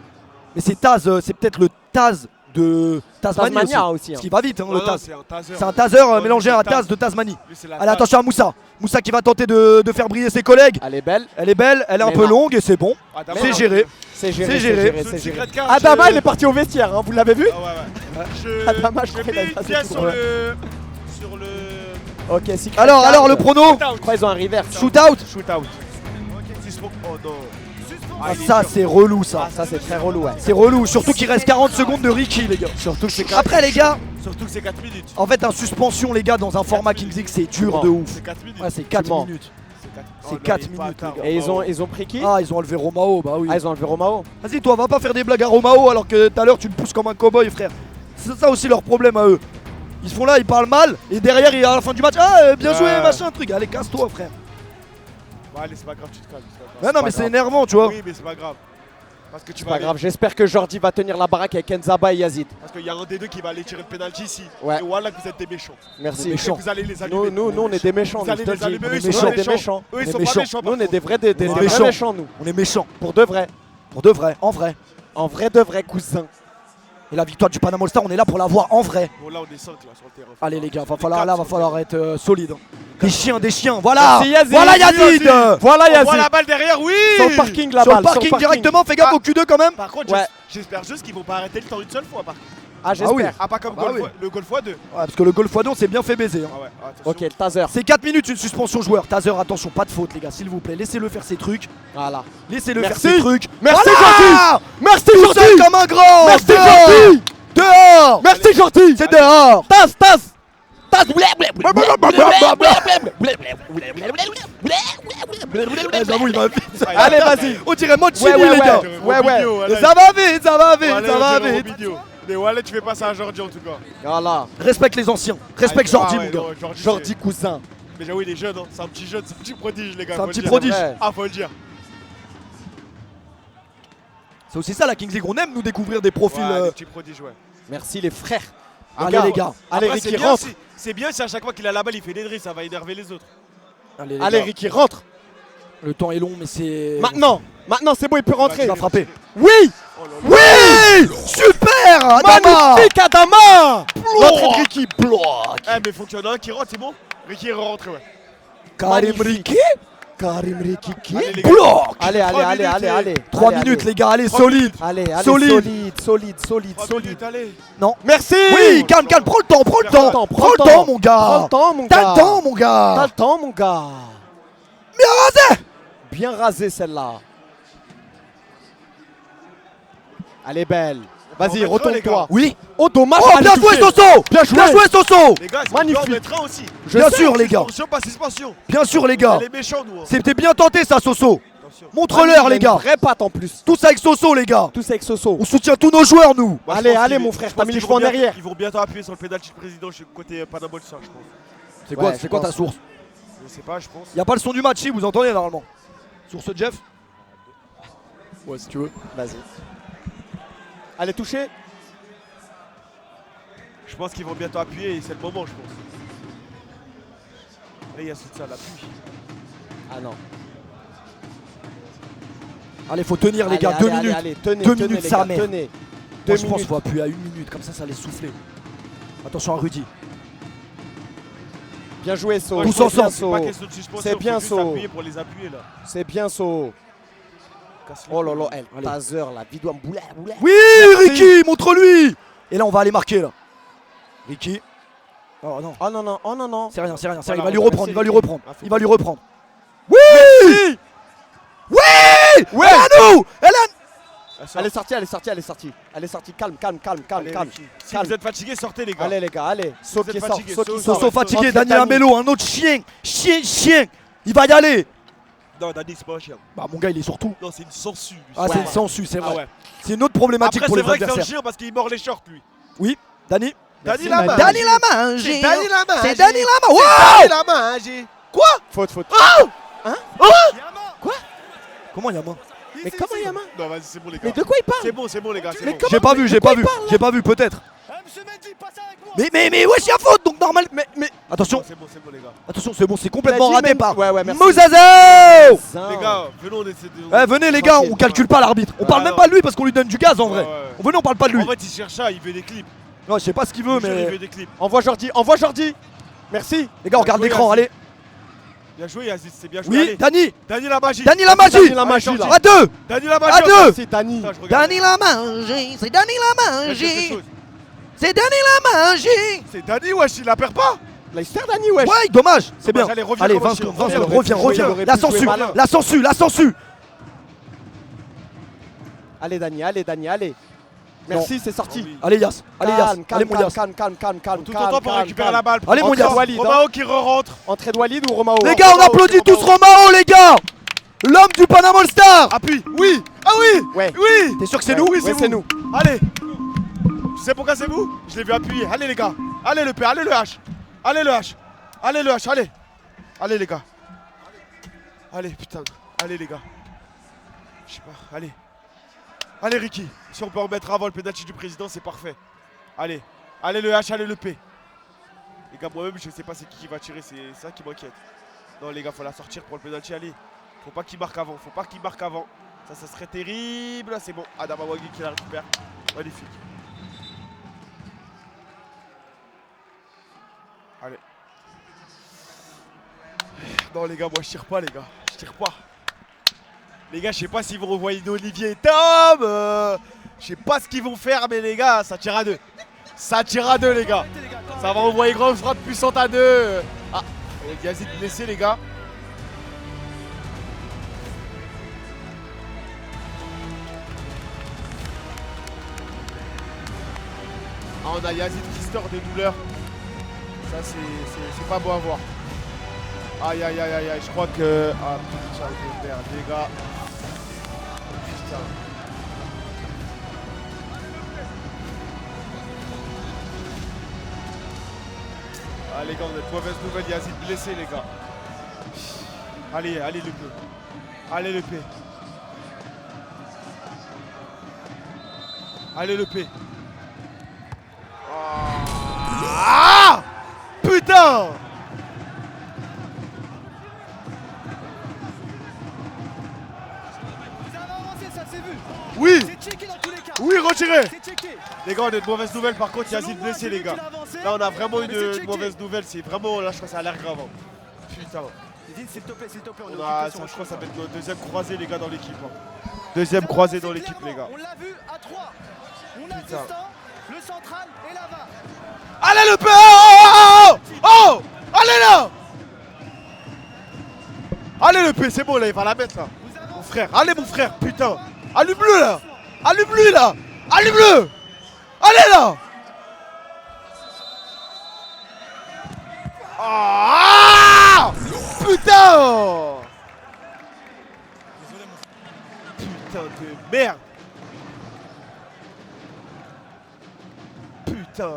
Mais c'est Taz, c'est peut-être le Taz de Tasmanie aussi. Tasmania aussi. Parce hein. qu'il va vite, hein, Non, le non, Taz. c'est un taser. C'est un taser Ouais, mélangé lui, à un c'est le Taz de Tasmanie. Lui, c'est la Allez, tasse. attention à Moussa. Moussa qui va tenter de faire briller ses collègues. Elle est belle. Elle est belle, elle est un Mais peu non. longue et c'est bon. Ah, d'abord, C'est géré. C'est géré. C'est géré. Sous C'est le géré. secret de cage, Adama, il est parti au vestiaire, hein, vous l'avez vu? Ah ouais. Adama, je Je crois qu'il a mets une passé pièce tout sur droit. le. Sur le. Ok, si. Alors, le prono. Je crois qu'ils ont un reverse. Shootout. Shootout. Ok, suspend. Oh non. Ah, ça c'est relou ça. Ah, ça c'est très relou, ouais. C'est relou, surtout qu'il reste 40 secondes de Ricky les gars. Surtout que c'est Après les gars, Surtout que c'est 4 minutes. en fait un suspension les gars dans un format Kings League c'est dur de ouf. C'est 4 minutes. Ouais c'est 4 mens. minutes. Oh, C'est 4 non, il est pas minutes, tard, les gars. Et Romao. ils ont pris qui? Ah ils ont enlevé Romao, bah oui. Ah, ils ont enlevé Romao. Vas-y toi va pas faire des blagues à Romao alors que tout à l'heure tu le pousses comme un cowboy frère. C'est ça aussi leur problème à eux. Ils se font là, ils parlent mal et derrière à la fin du match, ah bien joué machin truc. Allez casse-toi frère. Bah, allez, c'est pas grave, tu te calmes. Mais non mais c'est énervant tu vois. Oui, mais c'est pas grave. Parce que tu C'est vas pas aller- grave, j'espère que Jordi va tenir la baraque avec Nzaba et Yazid. Parce qu'il y a un des deux qui va aller tirer le penalty ici. Ouais. Et voilà que vous êtes des méchants. Merci. Méchants. Et vous allez les allumer. Nous on est des méchants, Vous nous, allez je te les le dis. allumer, eux, ils sont Nous, pas on est des méchants. Eux, ils On sont est pas méchants. méchants. Nous on est des vrais méchants. méchants, nous. On est méchants. Pour de vrai. Pour de vrai, en vrai. En vrai de vrai, cousin. Et la victoire du Panama All Star, on est là pour la voir en vrai. Bon, là, on est 5 là sur le terrain. Allez les gars, On est va quatre sur le falloir terrain. être solide. Des chiens, voilà. Merci, Yazid. Voilà Yazid. Voilà On voit la Yazid. balle derrière, oui. Sur le parking la Sur le balle. parking directement, fais gaffe Ah. au Q2 quand même. Par contre, Ouais. j'espère juste qu'ils vont pas arrêter le temps une seule fois. Par contre. Ah j'espère. oui. Ah, pas comme Ah bah golf- oui. le golf x2. Ouais, parce que le goal x2 on s'est bien fait baiser. hein. Ah ouais, attention. Ok, le taser. C'est 4 minutes une suspension joueur. Taser, attention, pas de faute les gars, s'il vous plaît. Laissez-le faire ses trucs. Voilà. Laissez-le faire Merci. ses trucs. Merci Voilà. Merci Tout Jordi. seul comme un grand. Merci Dehors. Jordi. Dehors. Merci Jordi. C'est dehors. Tasse, tasse. Eh, j'avoue, il va vite. Allez, vas-y. On dirait Mochini Ouais, ouais, les gars. ouais. Robinho, Mais allez. ça va vite, ça va vite, Allez, ça on va dirait vite. Robinho. Mais Wallet, tu fais pas ça à Jordi en tout cas. Voilà. Respecte les anciens. Respecte Jordi Ah ouais, mon gars. non, Jordi cousin. Mais j'avoue, il est jeune, hein. C'est un petit jeune, c'est un petit prodige, les gars. C'est un faut le petit dire. prodige. Ouais. Ah, faut le dire. C'est aussi ça la Kings League. On aime nous découvrir des profils. Ouais, des petits prodiges, ouais. Merci les frères. Allez les gars. Allez Après, Ricky c'est bien rentre. c'est bien si à chaque fois qu'il a la balle, il fait des drills, ça va énerver les autres. Allez, les Allez gars. Ricky rentre. Le temps est long mais c'est. Maintenant. Maintenant c'est bon, il peut rentrer. Il va frapper. Oui. Oh là là. Oui. Super Adama. Magnifique Adama. L'entrée de Ricky. Bloc. Eh, mais faut qu'il y en ait un qui rentre, c'est bon. Ricky rentre, ouais. Karim Magnifique. Ricky. Karim Ricky. Allez, les gars. Bloc. Allez, allez, 3 allez, minutes, allez, et- allez. 3 Allez, minutes allez. les gars, allez, 3 solide. Allez, allez, Solide. solide. 3 minutes, allez. Non. Merci. Oui, calme, prends le temps, prends le temps. Prends Prends le le temps. temps mon gars. Prends le temps, mon T'as gars. le temps mon T'as gars. le temps, mon gars. Bien rasé. Bien rasé celle-là. Elle est belle. Vas-y, On mettra, les retourne-toi. gars. Oui. Oh, dommage. Oh, elle bien est joué touchée. Soso. Bien joué. Bien joué Soso. Les gars, c'est Magnifique. le train aussi. Bien sûr les gars. Suspension, pas suspension. Bien sûr les gars. Elle est méchante, nous. hein. C'était bien tenté ça Soso. Attention. Montre-leur Il a les gars. Une vraie patte en plus. Tous avec Soso les gars. Tous avec Soso. On soutient tous nos joueurs nous. Moi, je Allez, pense allez, qu'ils- mon frère, je t'as pense mis les qu'ils cheveux en vont bientôt- arrière. Ils vont bientôt appuyer sur le pédalty de président chez côté Panama All Star, je pense. C'est quoi, Ouais, c'est quoi je ta pense. source? Je sais pas, je pense. Y a pas le son du match si vous entendez normalement. Source Jeff. Ouais si tu veux. Vas-y. Allez, toucher. Je pense qu'ils vont bientôt appuyer et c'est le moment, je pense. Là, il y a ça, l'appui. Ah non. Allez faut tenir les Allez, gars, allez, 2 allez, minutes. Allez, tenez, 2 tenez, minutes, les sa gars, mère. tenez. Moi 2 je pense qu'il minutes. faut appuyer à 1 minute, comme ça laisse souffler. Attention à Rudy. Bien joué, So. Moi, Tous je pense que ensemble. C'est pas question de suspension, C'est bien, faut juste So. appuyer pour les appuyer là. C'est bien, So. Casse les Oh là là, couilles. elle. Taser, la vidéo en boulet. Oui Ricky, montre-lui. Et là on va aller marquer là. Ricky. Oh non. Oh non, non, oh non, non. C'est rien, c'est rien, c'est Voilà, rien. Il va lui on va reprendre, laisser il va lui Ricky. reprendre. Ah, faut Il va pas. lui reprendre. Oui. Oui. Ouais. Elle est à nous. Elle est à Elle sort. Elle est sortie, elle est sortie, elle est sortie. Elle est sortie, calme, calme, calme, calme, Allez, calme. Ricky. Si calme. vous êtes fatigués, sortez les gars. Allez, les gars, allez. So Vous qui êtes sort, fatigués, So qui So, sort. Soso fatigué, Rentrez, Daniel Dani. Amello, un autre chien. Chien. Il va y aller. Non, Dani, c'est pas un chien. Bah mon gars il est sur tout. Non, c'est une sangsue. lui. Ah Ouais. c'est une sangsue, c'est Ah vrai. ouais. C'est une autre problématique Après, pour c'est les vrai que c'est un adversaires. chien parce qu'il mord les shorts, lui. Oui, Dani. Dani Merci, la main. Dani la main, C'est Dani la main. C'est j'ai- Dani la main. Wow. Dani la main, j'ai. Faute, faute. Comment Yama? Mais comment il y a main? Non, vas-y, c'est bon, les gars. Mais de quoi il parle? C'est bon, les gars. C'est Mais bon. comment- J'ai pas vu, j'ai pas vu. parle, là J'ai pas vu, peut-être. Monsieur Mendy, passe avec moi. Mais wesh, y'a faute donc normal. Mais attention, C'est bon, les gars. attention, c'est bon, c'est complètement Il a dit raté même- par Ouais, ouais, merci. Mouzazo. Zin. Les gars, venons, on essaie de. Eh venez les gars, on calcule pas l'arbitre. On parle même pas de lui parce qu'on lui donne du gaz en vrai. Ouais. Venez, on parle pas de lui. En fait, il cherche ça, il veut des clips. Ouais, je sais pas ce qu'il veut, Je jure, il mais veut des clips. Envoie Jordi, envoie Jordi. Merci. les gars, on regarde joué, l'écran, Yazid. allez. Bien joué, Yazid, c'est bien joué. Oui, Allez. Dani. Dani la magie. Dani la magie. Dani la magie, là. À deux. Dani la À magie. deux. Merci, Dani. Putain, je regarde. Dani la magie. C'est Dani la Faites quelque magie. chose. C'est Dani la magie. C'est Dani, wesh, il la perd pas. Là, il se perd Dani, wesh. Ouais, dommage. C'est bien. Allez, reviens Allez, comme 20 un secondes, chien. 20 secondes. Il aurait pu jouer, il Reviens. aurait La pu jouer censure, malin. la censure, la censure. Allez Dani, allez. Merci, c'est sorti. Allez Yas, allez Yas, allez mon Yas. Calme. Tout le temps pour récupérer la balle. Allez, mon Encore Yas. Romao qui re-rentre. Entrée de Walid ou Romao? Les gars, on applaudit tous Romao, les gars. L'homme du Panama All Star. Appuie. Oui. Ah oui. Ouais. Oui. T'es sûr que c'est Ouais. nous? Oui, Ouais, c'est nous. Allez. Tu sais pourquoi c'est vous? Je l'ai vu appuyer. Allez les gars. Allez le P, allez le H. Allez le H. Allez le H, allez. Allez les gars. Allez putain. Allez les gars. Je sais pas. Allez. Allez Ricky. Si on peut en mettre avant le penalty du président, c'est parfait. Allez. Allez le H, allez le P. Les gars, moi-même je sais pas c'est qui va tirer, c'est ça qui m'inquiète. Non les gars, faut la sortir pour le penalty, allez. Faut pas qu'il marque avant, Ça serait terrible. C'est bon, Adama Wagui qui la récupère. Magnifique. Allez. Non les gars, moi je tire pas les gars. Je tire pas. Les gars, je sais pas s'ils vont revoyer Olivier et Tom. Je sais pas ce qu'ils vont faire, mais les gars, ça tire à deux. Ça tire à deux les gars. Ça va envoyer grande frappe puissante à deux. Ah, Yazid blessé les gars. Ah, on a Yazid qui sort de douleur. Ça c'est pas beau à voir. Aïe aïe aïe aïe aïe, je crois que... Ah putain de merde les gars. Putain. Ah les gars, on a de mauvaises nouvelles, Yazid blessé les gars. Allez le P. Allez le P. Allez le P. Ah putain. Oui. Oui, retiré. Les gars, on a de mauvaises nouvelles par contre, Yazid blessé les gars. Là on a vraiment une mauvaise nouvelle, c'est vraiment, là je crois que ça a l'air grave. Putain. S'il te plaît, On a, ça, je crois que ça va être notre deuxième croisé les gars dans l'équipe. Deuxième croisé dans l'équipe les gars. On l'a vu à 3. On a Putain. Tristan, le central et là-bas. Allez le P. Oh, oh allez là. Allez le P, c'est bon là, il va la mettre là. Mon frère, allez mon frère, putain. Allume-le là. Allume-le là. Allume-le. Allez là. Ah putain. Putain de merde. Putain.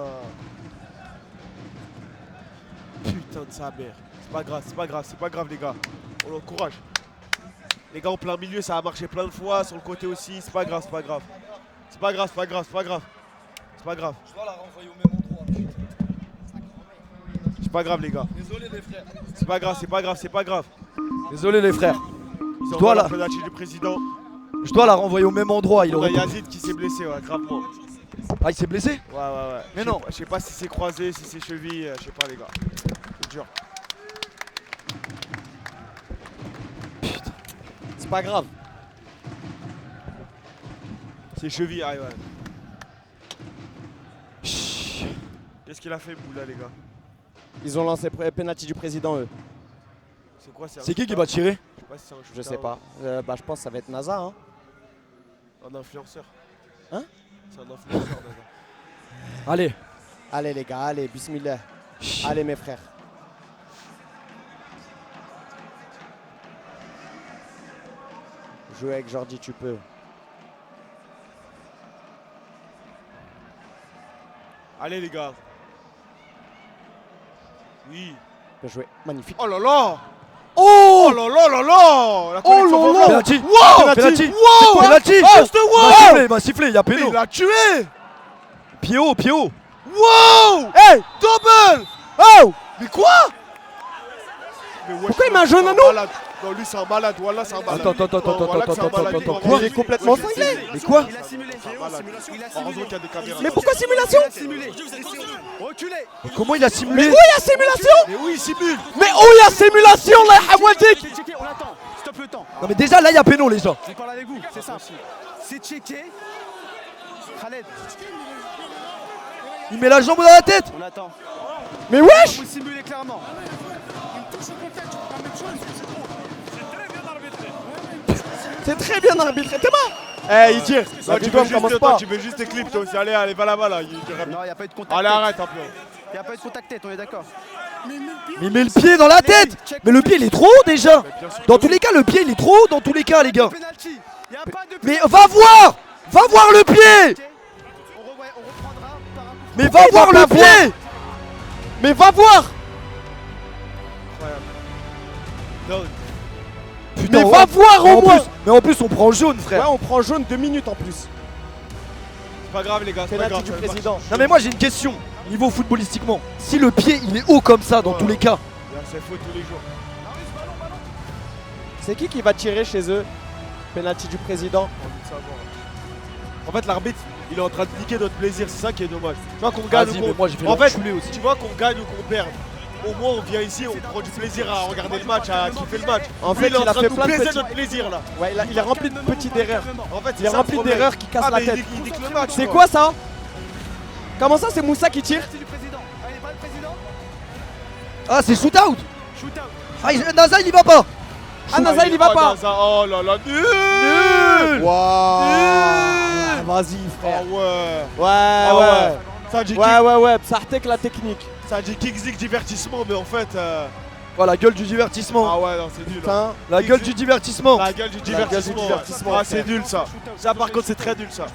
Putain de sa mère. C'est pas grave les gars. On l'encourage. Les gars en plein milieu ça a marché plein de fois, sur le côté aussi, c'est pas grave. C'est pas grave. Je dois la renvoyer au même endroit. C'est pas grave les gars. Désolé les frères. C'est pas grave. Désolé les frères. Ils ont dois la la- penalty du président. Je dois la renvoyer au même endroit. Il On a aurait. Yazid qui s'est blessé, ouais, gravement. Ah, il s'est blessé? Ouais. Mais Je sais non. pas- Je sais pas si c'est croisé, si c'est cheville, je sais pas les gars. C'est dur. C'est pas grave. C'est cheville, ouais. Qu'est-ce qu'il a fait Boula les gars? Ils ont lancé penalty du président eux. C'est quoi? C'est qui va tirer? Je sais pas si c'est un shooter Je sais pas. Bah je pense que ça va être NASA hein. Un influenceur. Hein? C'est un influenceur Naza. Allez. Allez les gars, allez, bismillah. Allez mes frères. Jouer avec Jordi, tu peux. Allez les gars. Oui. Bien joué, magnifique. Oh là là. Oh Oh là là là là. La connexion là là. Fofana. Penalty. Wow. Penalty. Wow. Penalty. Oh, Il wow. m'a sifflé, il y a Mais péno. il l'a tué. Pied haut. Wow. Hey. Double. Oh. Mais quoi? Mais wesh, Pourquoi il met un jaune à c'est nous? malade. Non lui c'est un malade, voilà c'est un malade. Attends. Non, voilà que c'est un malade. Quoi? Il est complètement cinglé. Mais quoi? Il a simulé. C'est un malade. Heureusement qu'il y a des caméras. Mais pourquoi simulation? Il a simulé. Reculez. Comment il a simulé? Mais où il y a simulation? Mais oui il simule. Mais où il y a simulation là, Hawadik? C'est checké, on attend. Stop le temps. Non mais déjà là il y a péno les gens. Je parle avec vous, c'est simple. C'est checké. Khaled, Il met la jambe dans la tête. on attend. Mais wesh! Vous simulez clairement. C'est très bien arbitré, Thomas! Eh, il tire. Non, La tu vidéo veux ne commence juste, pas. toi, tu veux juste tes clips, toi aussi. Allez, va là-bas, là. Non, il n'y a pas eu de contact. Allez, arrête un peu. Il n'y a pas eu de contact tête, on est d'accord. Mais il met le pied dans la tête. Mais le pied il est trop haut déjà. Dans tous les cas, le pied il est trop haut dans tous les cas, les gars. Penalty. Il y a pas de Mais va voir. Va voir le pied. On reprendra par un coup. Mais va voir le pied. Mais va voir. Non, Putain, Mais va voir au moins. Mais en plus on prend jaune, Ouais, frère. on prend jaune 2 minutes en plus. c'est pas grave, les gars. C'est pas Penalty grave. du président. Non mais moi j'ai une question. Niveau footballistiquement, si le pied il est haut comme ça dans tous les cas, C'est faux tous les jours. C'est qui va tirer chez eux? Penalty du président. En fait, l'arbitre, il est en train de niquer notre plaisir. C'est ça qui est dommage. Tu vois qu'on gagne vas-y, ou mais qu'on. moi j'ai fait En fait, l'enculé aussi. tu vois qu'on gagne ou qu'on perde. Au moins, on vient ici, on prend du plaisir à regarder le match, à kiffer le match. En Lui, fait, il est en il a train fait de nous plein de baiser petits- notre plaisir là. Ouais, il est rempli de petites erreurs. En fait, Il est ça, rempli le problème. d'erreurs qui cassent la mais tête. il nique le match. C'est quoi ça? Comment ça, c'est Moussa qui tire? C'est du président. Ah, il est pas le président. ah c'est shoot out. Shoot out. Ah, Naza il y va pas. Ah, Naza, il y va Oh, pas. Naza, oh là là, nul. Waouh. Vas-y, Ah frère. ouais. Ouais, ouais. Ça dit Ouais, Psartek la technique. ça dit Kingsley divertissement, mais en fait. Voilà, gueule du divertissement. Ah ouais, non, c'est nul. hein. Putain. La gueule du divertissement. La gueule du divertissement. divertissement, Ah, c'est nul ça. Ça, par contre, c'est très nul ça.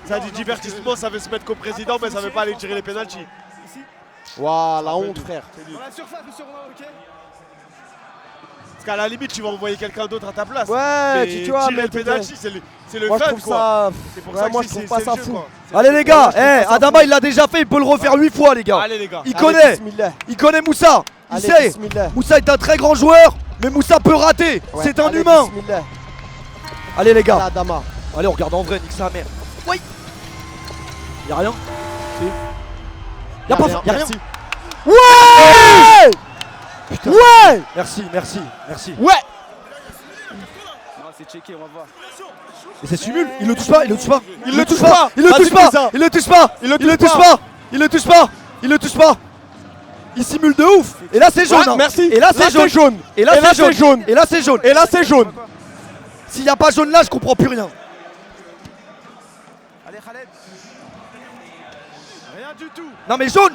Ça dit divertissement, ça veut se mettre qu'au président, mais ça veut pas aller tirer les pénaltys. Waouh, la honte, frère. Dans la surface, monsieur Romain, ok. Parce qu'à la limite, tu vas envoyer quelqu'un d'autre à ta place. Ouais, mais tu vois, tirer mais le pénalty, c'est le moi je fun trouve quoi. ça. C'est pour Ouais, ça que moi je c'est- trouve c'est pas le ça jeu, fou. quoi. Allez les gars, je trouve pas ça Adama fou. il l'a déjà fait, il peut le refaire 8 fois les gars. Allez les gars. Il Allez, connaît. bismillah. Il connaît Moussa. Il Allez, sait. bismillah. Moussa est un très grand joueur, mais Moussa peut rater. Ouais, C'est un allez, humain. bismillah. Allez les gars. Là, Adama. Allez, on regarde en vrai, nique sa mère. Oui. Y'a rien. Y'a pas. Y'a rien. Merci. Ouais. Putain. Ouais. Merci. Ouais. Non, c'est checké, on va voir. Et c'est simule. Il le touche pas. Il le touche pas. Il le touche pas. Il le Vas-y, touche pas. Moussa. Il le touche pas. Il le Il le touche touche pas. pas. Il le touche pas. Il le touche pas. Il simule de ouf. Et là c'est jaune. Ouais, hein. merci. Et là c'est jaune. Et là c'est jaune. Et là c'est jaune. Et là c'est jaune. S'il y a pas jaune là, je comprends plus rien. Allez, Khaled. Rien du tout. Non mais jaune.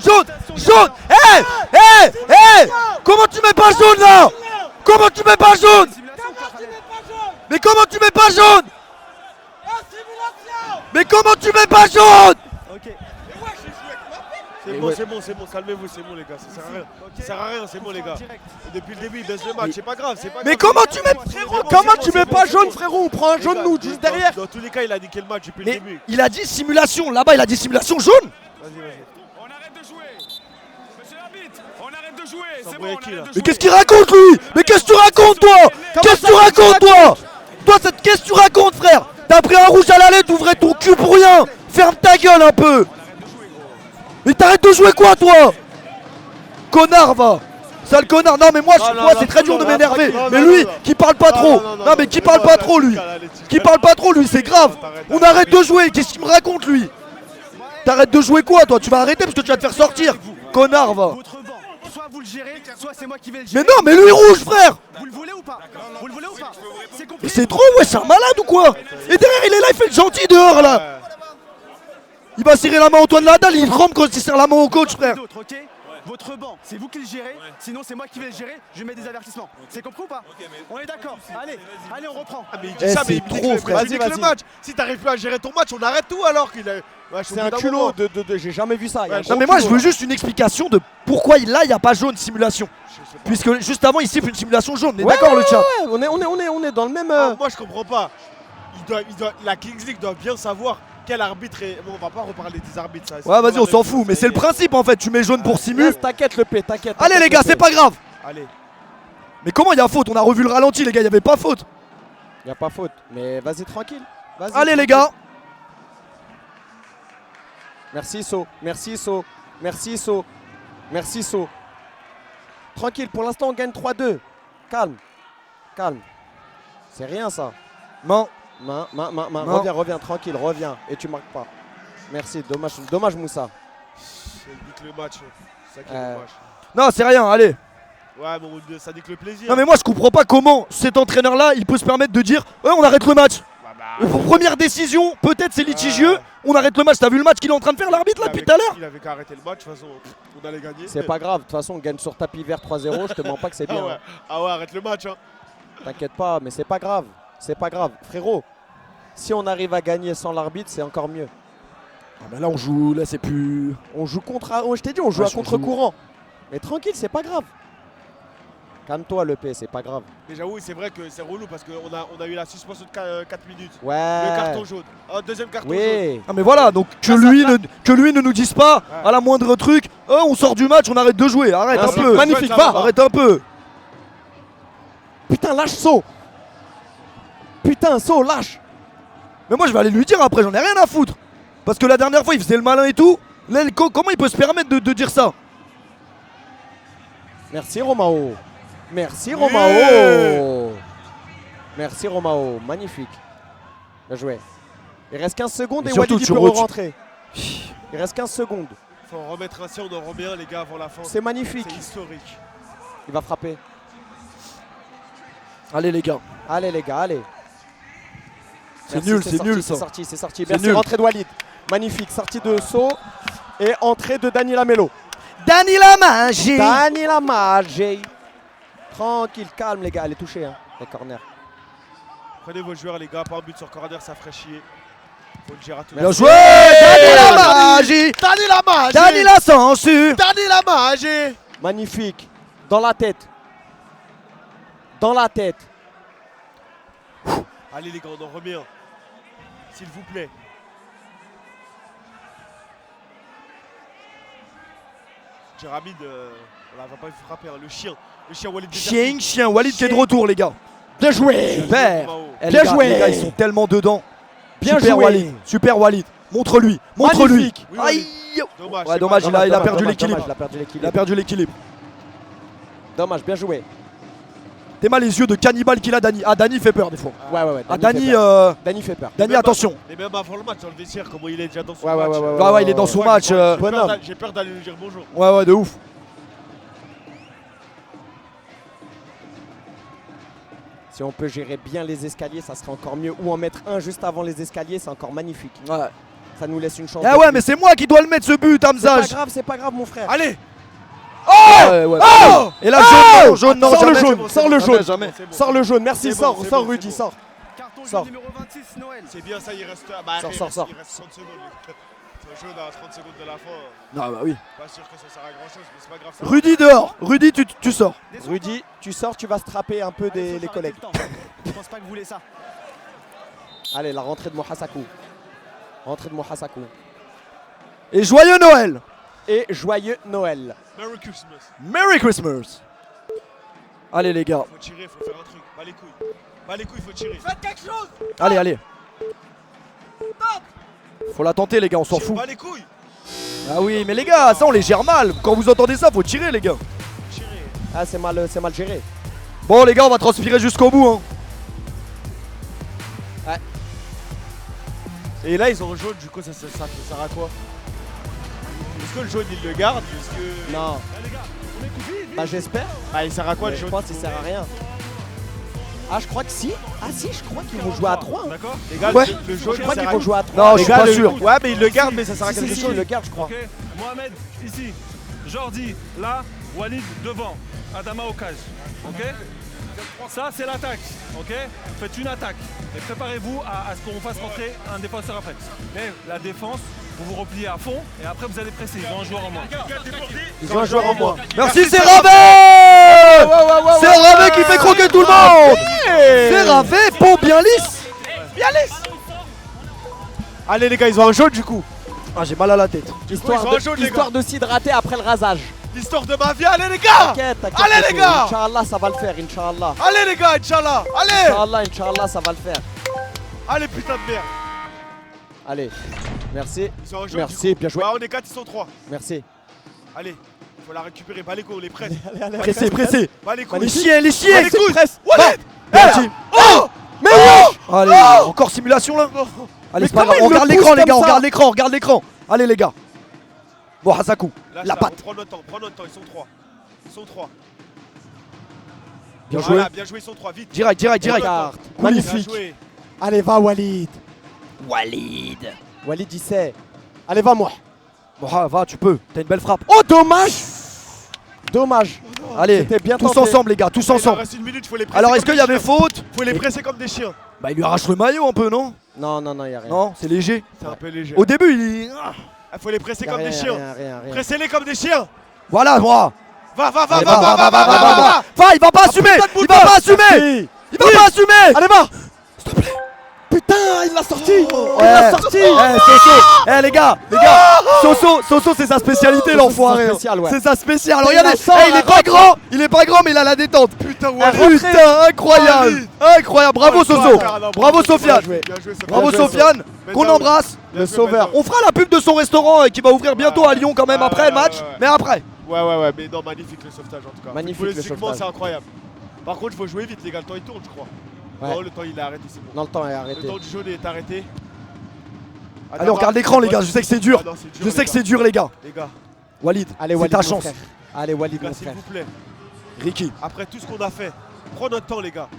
Comment tu mets pas jaune là? Comment tu mets pas jaune? Simulation ou pas, Khaled? Mais comment tu mets pas jaune? Mais comment tu mets pas jaune? Ok. C'est bon, calmez-vous, c'est bon les gars, ça sert à rien. Ça sert à rien, c'est bon les gars. Et depuis le début, il baisse le match, c'est pas grave, c'est pas Mais grave. comment tu mets... Frérot, comment tu mets pas jaune, frérot? On prend un jaune nous juste derrière. Dans tous les cas, il a niqué le match depuis le Mais début. il a dit simulation, là-bas il a dit simulation jaune. Vas-y. On arrête de jouer. Monsieur l'arbitre, on arrête de jouer. Ça C'est envoyait bon, on qui, arrête là de Mais jouer. qu'est-ce qu'il raconte lui? Mais qu'est-ce que tu racontes toi? Qu'est-ce que tu racontes toi? Qu'est-ce que tu racontes frère? T'as pris un rouge à l'aller, t'ouvrais ton cul pour rien. Ferme ta gueule un peu. Mais t'arrêtes de jouer quoi toi? Connard va. Sale connard. Non mais moi c'est très dur de m'énerver. Mais lui qui parle pas trop. Non mais qui parle pas trop lui. Qui parle pas trop lui, c'est grave. On arrête de jouer. Qu'est-ce qu'il me raconte lui? T'arrêtes de jouer quoi toi? Tu vas arrêter parce que tu vas te faire sortir. Connard va. Votre banc. Soit vous le gérez, soit c'est moi qui vais le gérer. Mais non mais lui rouge frère. Vous le voulez ou pas? Vous le voulez ou pas? C'est Mais compris. c'est trop, ouais, c'est un malade ou quoi? Et derrière, il est là, il fait le gentil dehors là. Il va serrer la main à Antoine Ladal, il tremble quand il serre la main au coach, frère. D'autres, ok. Votre banc, c'est vous qui le gérez. Sinon, c'est moi qui vais le gérer. Je mets des avertissements. C'est compris ou pas? On est d'accord. Allez, on reprend. Ah, mais il Eh, dit ça, c'est mais il nique trop, le- frère. il nique Vas-y, le vas-y. match. Si t'arrives plus à gérer ton match, on arrête tout alors qu'il est. Ouais, je suis C'est au un bout d'un culot moment. de j'ai jamais vu ça. Il y a un Ouais, gros Non mais moi je culot, veux là. juste une explication de pourquoi là il n'y a pas jaune simulation. Puisque juste avant il siffle une simulation jaune, on est Ouais, d'accord le chat? Ouais, on est dans le même. Ah, moi je comprends pas. La Kings League doit bien savoir quel arbitre est. Bon, on va pas reparler des arbitres. Ça, Ouais vas-y on s'en fout, mais c'est le principe en fait, tu mets jaune pour simu. T'inquiète le P, t'inquiète. Allez les gars, c'est pas grave. Allez. Mais comment il y a faute? On a revu le ralenti les gars, il y avait pas faute. Y a pas faute. Mais vas-y tranquille. Vas-y, Allez les tranquille. gars. Merci So, merci So, merci So, merci So. Tranquille, pour l'instant on gagne 3-2. Calme, calme. C'est rien ça. Non. Main. Non. Reviens, tranquille, reviens. Et tu marques pas. Merci, dommage Moussa. Ça nique le match. C'est ça qui est Euh. dommage. Non c'est rien, allez. Ouais, mais ça nique le plaisir. Non mais moi je comprends pas comment cet entraîneur là il peut se permettre de dire ouais on arrête le match. Bah, Pour première décision, peut-être c'est litigieux. On arrête le match. T'as vu le match qu'il est en train de faire l'arbitre là depuis tout à l'heure? Il avait qu'à arrêter le match, de toute façon, on allait gagner. C'est pas grave, de toute façon on gagne sur tapis vert 3-0, je te mens pas que c'est bien. Ah ouais, hein. ah ouais, arrête le match. Hein. T'inquiète pas, mais c'est pas grave. C'est pas grave. Frérot, si on arrive à gagner sans l'arbitre, c'est encore mieux. Ah bah là on joue, là c'est plus... On joue contre... je t'ai dit, on joue Ouais, à contre-courant. Mais tranquille, c'est pas grave. Calme-toi le P, c'est pas grave. Mais j'avoue, c'est vrai que c'est relou parce qu'on a eu la suspension de 4 minutes. Ouais. Le carton jaune. Un deuxième carton jaune. Oui. Ah mais voilà, donc que lui ne nous dise pas à la moindre truc, oh, on sort du match, on arrête de jouer, arrête un peu. Magnifique, ça va. va. Arrête un peu. Putain, lâche saut. Putain, saut, lâche. Mais moi je vais aller lui dire après, j'en ai rien à foutre. Parce que la dernière fois il faisait le malin et tout. Là, comment il peut se permettre de dire ça? Merci Romao. Merci Romao. Merci Romao, magnifique. Bien joué. Il reste 15 secondes et surtout, Walid tu peut re- rentrer. Il reste 15 secondes. Faut en remettre un si on en remet un, les gars, avant la fin. C'est magnifique. C'est historique. Il va frapper. Allez les gars. Allez les gars, allez. C'est Merci, nul, c'est sorti, nul c'est ça. sorti, c'est sorti. C'est Merci, nul. rentrée de Walid. Magnifique, sortie de saut et entrée de Dani Lamelo. Dani la magie. Dani Lamagé. Tranquille, calme les gars, elle est touchée, hein, les corners. Prenez vos joueurs, les gars, pas un but sur corner, ça ferait chier. Faut le gérer à tout Bien Merci. joué. Dani la magie. Dani la magie. Dani la censure. Dani la magie. Magnifique. Dans la tête. Dans la tête. Allez les gars, on en remet un. S'il vous plaît. Jéramine, on la va pas frapper, hein. Le chien Walid Desserti. Chien, Walid qui est de retour les gars. Bien joué. Super. Romao. Eh, Bien les gars, joué. les gars, ils sont tellement dedans. Bien Super joué. Walid. Super Walid. Montre-lui. Montre-lui. Magnifique. Oui, Walid. Aïe. Dommage. Ouais, c'est dommage, pas- il a perdu l'équilibre. Il a perdu Il a l'équilibre. perdu l'équilibre. Dommage, bien joué. T'es mal les yeux de cannibale qu'il a Dani. Ah Dani fait peur des fois. Ouais. Ah Dani Dani, fait peur. Dani fait peur. Dani Même attention. Et même avant le match, dans le vestiaire, comment il est déjà dans son Ouais, match. Ouais, il est dans son Ouais, match. j'ai peur bonhomme. j'ai peur d'aller lui dire bonjour. Ouais, de ouf. Si on peut gérer bien les escaliers, ça serait encore mieux. Ou en mettre un juste avant les escaliers, c'est encore magnifique. Ouais. Ça nous laisse une chance. Ah de ouais, plus. mais c'est moi qui dois le mettre ce but, Hamza. C'est pas grave, mon frère. Allez. Ouais. Oh. Et là, jaune, non, Sors le jamais. jaune, sors le jaune. Jamais. C'est bon. Sors le jaune, merci, C'est bon, sors, c'est sors bon, Rudy, c'est bon. sors. Carton Sors. jaune numéro 26, Noël. C'est bien ça, il reste. Bah, Sors, il sors, reste- sors. Il reste 30 secondes. C'est un jaune à 30 secondes de la fin. Non, bah oui. Pas sûr que ça sert à grand chose, mais c'est pas grave. Ça. Rudy dehors. Rudy, tu sors. Rudy, tu sors, tu vas strapper un peu Allez, les faut collègues. s'arrêter le temps. Je pense pas que vous voulez ça. Allez, la rentrée de Mohasakou. Rentrée de Mohasakou. Et joyeux Noël. Et joyeux Noël. Merry Christmas. Merry Christmas. Allez les gars. Faut tirer, faut faire un truc. Pas les couilles. Pas les couilles, faut tirer. Allez. Faut la tenter les gars, on s'en fout. Pas les couilles. Ah oui, mais les gars, ça on les gère mal. Quand vous entendez ça, faut tirer les gars. Tirer. Ah, c'est mal géré. Bon les gars, on va transpirer jusqu'au bout hein. Et là, ils ont le jaune, du coup, ça sert à quoi? Est-ce que le jaune, il le garde? Est-ce que. Non. Bah j'espère. Ah, il sert à quoi Mais le je jaune? pense qu'il sert à rien. Ah, je crois que si. Ah si, je crois qu'ils vont jouer à 3. D'accord? Les gars, Ouais. le jaune, Je il crois sert qu'ils à vont quoi? jouer à 3. Non, Les je suis gars, pas le- sûr. Ouais, mais il le garde, mais ça sert à quelque Si, chose. il le garde, je crois. Ok, Mohamed, ici. Jordi, là. Walid, devant. Adama au cage. Ok? Ça, c'est l'attaque. Ok? Faites une attaque. Et préparez-vous à ce qu'on fasse rentrer un défenseur après. Mais la défense, vous vous repliez à fond et après vous allez presser. Ils ont un joueur en moins. Ils ont un joueur en moins. Merci, c'est Ravé. C'est Ravé qui fait croquer tout le monde. C'est Ravé, bon bien lisse. Allez, les gars, ils ont un jaune, du coup. Ah, j'ai mal à la tête. Histoire ils sont en jaune, les de s'hydrater après le rasage. L'histoire de ma vie, allez, les gars. T'inquiète, t'inquiète. Allez, les Coco. gars. Inch'Allah, ça va le faire, Inch'Allah. Allez, les gars, Inch'Allah. Allez. Inch'Allah, ça va le faire. Allez, putain de merde. Allez, merci. Ils sont en jaune. Merci, bien joué. Ouais, on est 4, ils sont 3. Merci. Allez, faut la récupérer. Pas les couilles, on les presse. Pressé, pressé. Pas les couilles. Les chiens, les Pas chiens. les couilles. Presse. Walid. Merci. Oh. Mais oui. Allez, encore simulation là. Allez, c'est pas grave. comment On il regarde le l'écran pousse les gars, on comme ça regarde l'écran, regarde l'écran. Allez les gars. Bon, Hasakou, Lâche la là, patte. on prend notre temps, ils sont 3. Ils sont 3. Bien Voilà, joué. bien joué, ils sont 3, vite. Direct. Carte. Coulisses. Bien joué. Allez, va Walid. Walid. Walid, il sait. Allez, va moi. Bon, ah, va, tu peux. T'as une belle frappe. Oh, dommage. Dommage. Allez, C'était bien tous tenté. ensemble, les gars, tous Il en ensemble. reste une minute, faut les presser. Alors, est-ce comme qu'il y des avait chiens. faute? Faut les presser comme des chiens. Bah, il lui arrache le maillot un peu, non? Non, non, non, il n'y a rien. Non, c'est léger. C'est un peu léger. Au début, il. Ah, faut les presser Y a comme rien, des y a chiens. rien, rien. Pressez-les comme des chiens. Voilà, moi. Va, va, va, Allez, va, va, va, va, va. Va, il va pas assumer. Il va pas assumer. Merci. Il va pas assumer. Allez, va. S'il te plaît. Putain, il l'a sorti. Oh, Il l'a sorti. Soso. Les gars, Soso, c'est sa spécialité, Soso, l'enfoiré. c'est sa spéciale, ouais. C'est sa spéciale. Il Regardez, la sort, il est elle pas grand. Il est pas grand, mais il a la détente. Putain, Putain, incroyable. Incroyable. Bravo, Soso. Bravo, Sofiane. joué. Bravo, Bien joué, Sofiane. Qu'on embrasse. Le sauveur. On fera la pub de son restaurant qui va ouvrir bientôt à Lyon quand même après le match. Mais après. Ouais, mais non, magnifique le sauvetage en tout cas. Magnifique le Footballistiquement, sauvetage. c'est incroyable. Par contre, il faut jouer vite, les gars. Le temps il tourne, je crois. Ouais. Non, le temps il est arrêté, c'est bon. Non, le temps est Le arrêté. temps du jaune est arrêté. Allez, on regarde l'écran, les gars. Je sais que c'est dur. Ah non, c'est dur, Je les sais que gars. c'est dur, les gars. Les gars, Walid, Allez, c'est Walid, ta mon chance. frère. Allez, Walid, les gars, mon s'il frère. vous plaît. Ricky. Après tout ce qu'on a fait, on prend notre temps, les gars.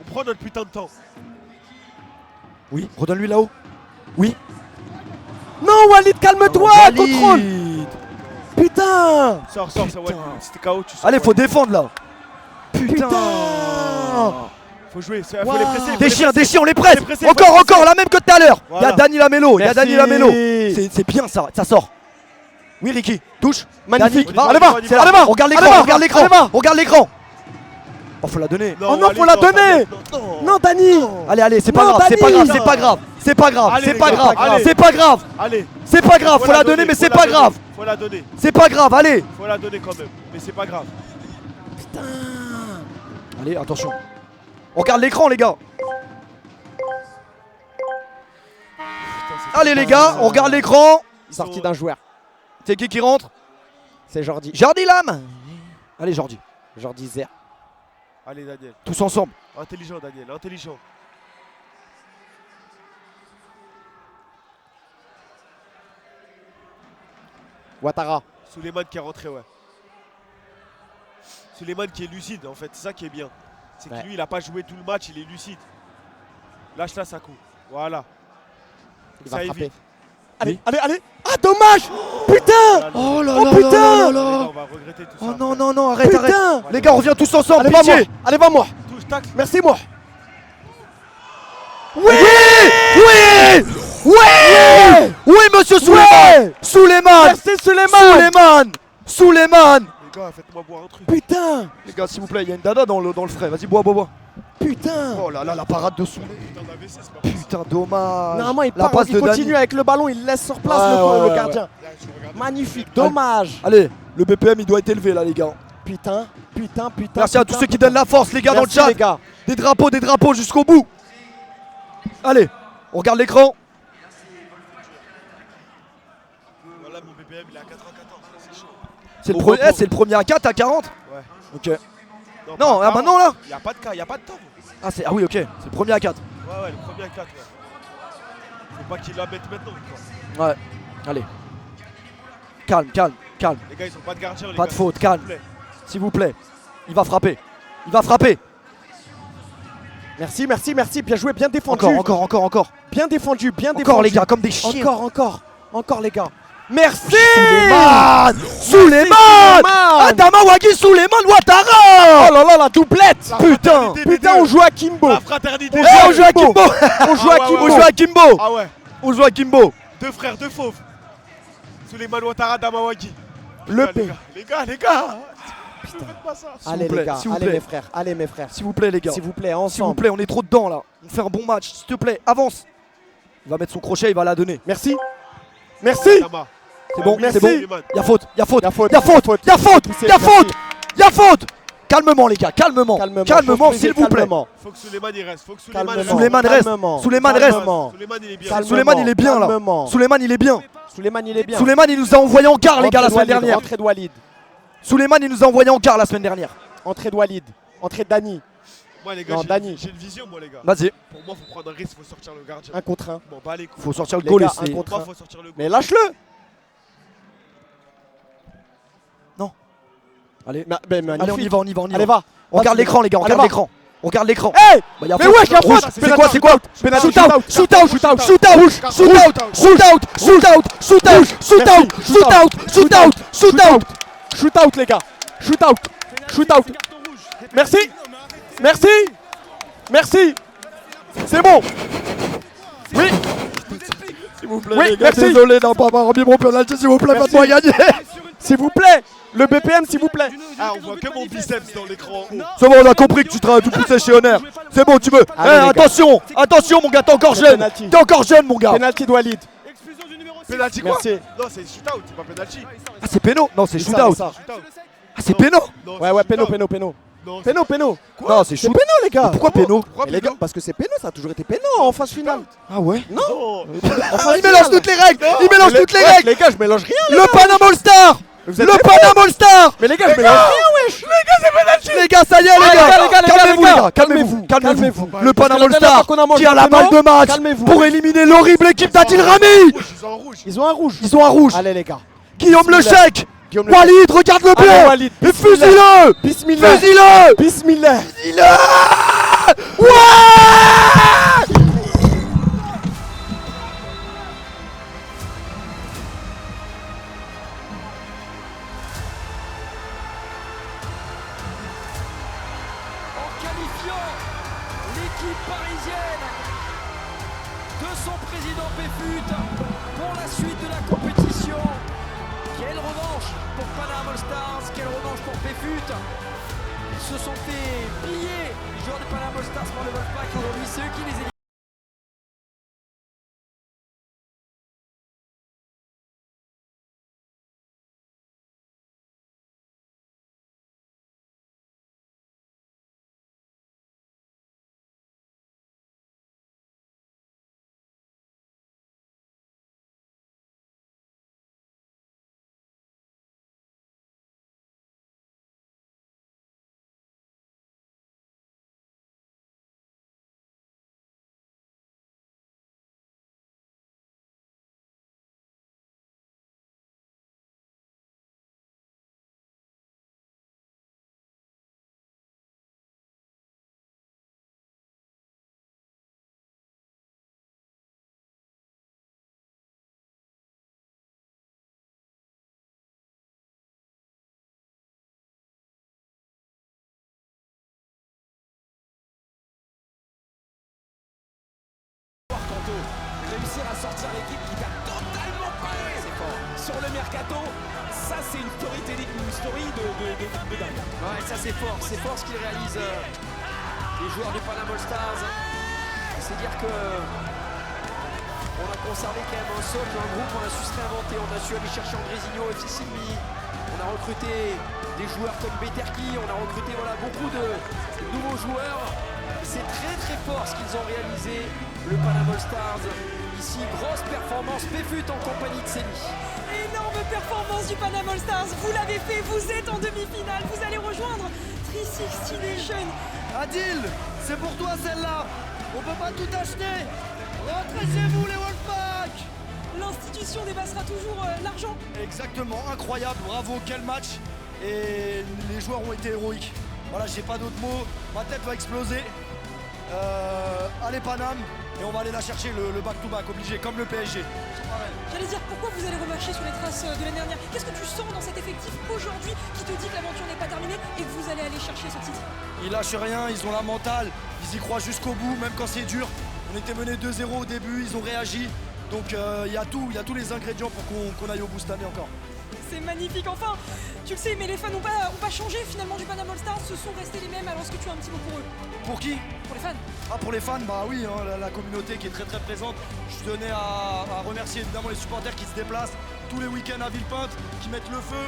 On prend notre putain de temps. Oui, redonne-lui là-haut. Oui. Non, Walid, calme-toi. Walid. Contrôle. Putain. Sors, ouais. C'était KO, tu sors. Allez, faut défendre là. Putain. Faut jouer, faut Wow. les presser. Déchire, on les presse. Faut les presser, Encore, faut les presser. la même que tout à l'heure. Il y a Voilà. Dani Lamelo. Merci. C'est bien ça, ça sort. Oui, Ricky, touche. Magnifique. Dani, Allez, va, c'est là. allez, va. On regarde Allez, l'écran, va. on regarde l'écran. Allez, va. On regarde l'écran. Oh, faut la donner. Oh non, allez, faut la donner. non. Non, Dani. Allez, c'est pas Non, grave, c'est pas Dani. grave, c'est pas grave. C'est pas grave, Allez, c'est les pas gars, grave, allez. c'est pas grave. Allez. C'est pas grave, faut la donner, mais c'est pas grave. Faut la donner. C'est pas grave, allez. Faut la donner quand même. Mais c'est pas grave. Allez, attention. On regarde l'écran, les gars. Allez, les gars, on regarde l'écran. Sortie d'un joueur. C'est qui rentre? C'est Jordi. Jordi Lam. Allez, Jordi. Jordi Zer. Allez, Daniel. Tous ensemble. Intelligent, Daniel. Intelligent. Ouattara. Souleymane qui est rentré, ouais. Souleymane qui est lucide, en fait. C'est ça qui est bien. C'est que Ouais. lui, il a pas joué tout le match, il est lucide. Lâche là, Sakou. Voilà. Il Ça va évite. frapper. Allez, allez, allez. Ah, dommage. Putain. Oh là Oh, là putain. là là Les gars, là. on va regretter tout ça. Oh non, après. non, non, arrête, arrête. Putain. Les gars, on revient tous ensemble, Allez, va moi. pitié. Allez, va moi. Touche, tacle. Merci, moi. Oui, oui, oui, oui, monsieur Souleymane. Souleymane. Merci, Souleymane. Souleymane. Les gars, faites-moi boire un truc. Putain. Les gars, s'il vous plaît, il y a une dada dans le frais. Vas-y, bois. Putain. Oh là là, la parade de Souleymane. Putain d'AVC, c'est pas possible. Putain, dommage. Normalement, il la part, passe il de continue Dani. avec le ballon, il laisse sur place Ouais, le ouais, gardien. Là, je regarde. Magnifique, dommage. Allez, le BPM, il doit être élevé là, les gars. Putain. Merci à tous ceux qui donnent la force, les gars, dans le Merci, chat. les gars. Des drapeaux jusqu'au bout. Allez, on regarde l'écran. Voilà, mon BPM, il est à 94. C'est chaud. C'est le, Au repos. c'est le premier à 4 à 40. Ouais. Ok. Non, Non, pas ah de maintenant là. Il n'y a pas de cas, il n'y a pas de temps. Ah oui, ok. C'est le premier à 4. Ouais, le premier à 4. Ouais. Faut pas qu'il la mette maintenant. Quoi. Ouais. Allez. Calme. Les gars, ils ont pas de gardien. Les Pas gars, de faute, s'il vous calme. plaît. S'il vous plaît. Il va frapper. Merci. Bien joué, bien défendu. Encore. Bien défendu, bien défendu. Encore, les gars, comme des chiens. Encore, les gars. Merci. Souleymane. Adama Wagi, Souleymane Ouattara. Oh là là, la doublette. Putain. fraternité des Putain, deux. on joue à Kimbo. La fraternité. Eh, on joue à Kimbo. On joue à ouais, Kimbo. On joue à Kimbo. Ah ouais. On joue à Kimbo. Deux frères, deux fauves. Souleymane Ouattara, Damawagi. Le Les P. gars. Les gars. Putain. Faites pas ça. Allez, vous plaît, les gars. s'il vous Allez, plaît. mes frères. S'il vous plaît, les gars. S'il vous plaît, S'il vous ensemble. plaît, on est trop dedans là. On fait un bon match. S'il te plaît, avance. Il va mettre son crochet, il va la donner. Merci. Dama. C'est bon, Merci. c'est bon. Souleymane. Y'a faute. Y a faute. Poussez, Y'a faute. Calmement, les gars, calmement. Calmement, S'il vous plaît. calmement. Faut que Souleymane il reste. Souleymane reste. Souleymane reste. Souleymane il est bien. Souleymane, il est bien là. Calmement. Souleymane, il est bien. Souleymane, il est bien. Souleymane, il nous a envoyé en quart, les gars, la Entrée semaine de Walid, dernière. Entrée de Walid. Souleymane, il nous a envoyé en quart la semaine dernière. Entrée de Walid. Entrée de Dani. Moi les gars, Non, Dani. j'ai une vision moi les gars. Vas-y. Pour moi faut prendre un risque, faut sortir le gardien. 1 contre 1. Bon bah les coups. Faut sortir le Les goal. gars, et c'est- un contre Pour moi un. faut sortir le goal. Mais lâche-le. Allez. Mais Allez, on y magnifique. va. Allez, va. On regarde Vas-y, l'écran, les gars, on allez, regarde va. l'écran. On regarde l'écran. Hey Bah, y a mais faute. wesh, y a Rouge. faute. C'est quoi, c'est quoi? Penalty, Shoot out, shoot out, shoot out, shoot out, shoot out, shoot out, shoot out, shoot out, shoot out, shoot out, shoot out, shoot out. Shoot out les gars. Shoot out. Shoot out. Merci. Merci. Merci. C'est bon. Oui. S'il vous plaît, Oui, les gars, merci. désolé d'avoir pas remis mon penalty, s'il vous plaît, Merci. faites-moi gagner. S'il vous plaît. Le BPM s'il vous plaît. Ah, on voit que mon biceps dans l'écran. C'est bon, on a compris que tu travailles tout poussé chez Honor. C'est bon, tu veux. Eh, Allez, les gars. attention, attention, mon gars, t'es encore Le jeune. penalty. T'es encore jeune, mon gars. Penalty de Walid. Penalty quoi? Merci. Non, c'est shootout, c'est pas penalty. Ah, c'est péno. Non, c'est shoot ça, out. ça. Shootout. Ah, c'est péno. Non, Ouais, c'est ouais, péno, shootout. péno, péno. Non, c'est- Péno, péno. Non, c'est C'est shoot. péno les gars. Pourquoi péno? Pourquoi Mais les péno? gars, parce que c'est péno, ça a toujours été péno en phase finale. Ah ouais. Non. Oh. Enfin, Il mélange toutes les règles. Il mélange toutes les Ouais, règles. Les gars, je mélange rien. Le Panama All-Star. Vous êtes Le des Panama All-Star. Mais les gars, je mélange rien, wesh. Les gars, ça y est, les les gars. gars, les gars, Calmez-vous, les les gars. gars. Calmez-vous. Calmez-vous. Calmez-vous. Parce Le que la Panama dernière All-Star fois qu'on a mangé tire la le péno, balle de match calmez-vous. pour éliminer l'horrible équipe d'Adil Rami. Ils sont en rouge. Ils ont un rouge. Ils ont un rouge. Allez les gars. Guillaume Le Bismillah. Chèque. Guillaume Le Walid, regarde le Allez, bleu. Walid, Et bismillah. fusille-le. Bismillah. Fusille-le. Bismillah. Fusille-le. Ouais. En qualifiant l'équipe parisienne de son président Péfut pour la suite de la compétition. Quelle revanche pour Panama All Stars, quelle revanche pour Péfut. Ils se sont fait piller, les joueurs de Panama All Stars par le Wolfpack, aujourd'hui c'est eux qui les éliminent. Réussir à sortir l'équipe qui t'a totalement paré sur le mercato, ça c'est une storytelling, une story de dingue. Ouais, ça c'est fort ce qu'ils réalisent les joueurs du Panama All Stars. C'est dire que on a conservé quand même un socle, un groupe, on a su se réinventer, on a su aller chercher Andrezinho, FC Silmi, on a recruté des joueurs comme Beterki, on a recruté beaucoup de nouveaux joueurs. C'est très fort ce qu'ils ont réalisé, le Panama All Stars. Ici, grosse performance, Péfut en compagnie de Célie. Énorme performance du Panama All Stars, vous l'avez fait, vous êtes en demi-finale, vous allez rejoindre 360 Nation. Adil, c'est pour toi celle-là. On peut pas tout acheter. Rentrez chez vous les Wolfpack. L'institution dépassera toujours l'argent. Exactement, incroyable, bravo, quel match. Et les joueurs ont été héroïques. Voilà, j'ai pas d'autres mots, ma tête va exploser. Allez Paname, et on va aller la chercher le back-to-back, obligé, comme le PSG. J'allais dire, pourquoi vous allez remarcher sur les traces de l'année dernière? Qu'est-ce que tu sens dans cet effectif aujourd'hui qui te dit que l'aventure n'est pas terminée et que vous allez aller chercher ce titre? Ils lâchent rien, ils ont la mentale, ils y croient jusqu'au bout, même quand c'est dur. On était mené 2-0 au début, ils ont réagi. Donc il y a tous les ingrédients pour qu'on aille au bout cette année encore. C'est magnifique, enfin, tu le sais, mais les fans n'ont pas changé finalement du Panama All Stars, ce sont restés les mêmes. Alors est-ce que tu as un petit mot pour eux? Pour qui? Pour les fans. Ah, pour les fans, bah oui, hein, la communauté qui est très présente. Je tenais à remercier évidemment les supporters qui se déplacent tous les week-ends à Villepinte, qui mettent le feu.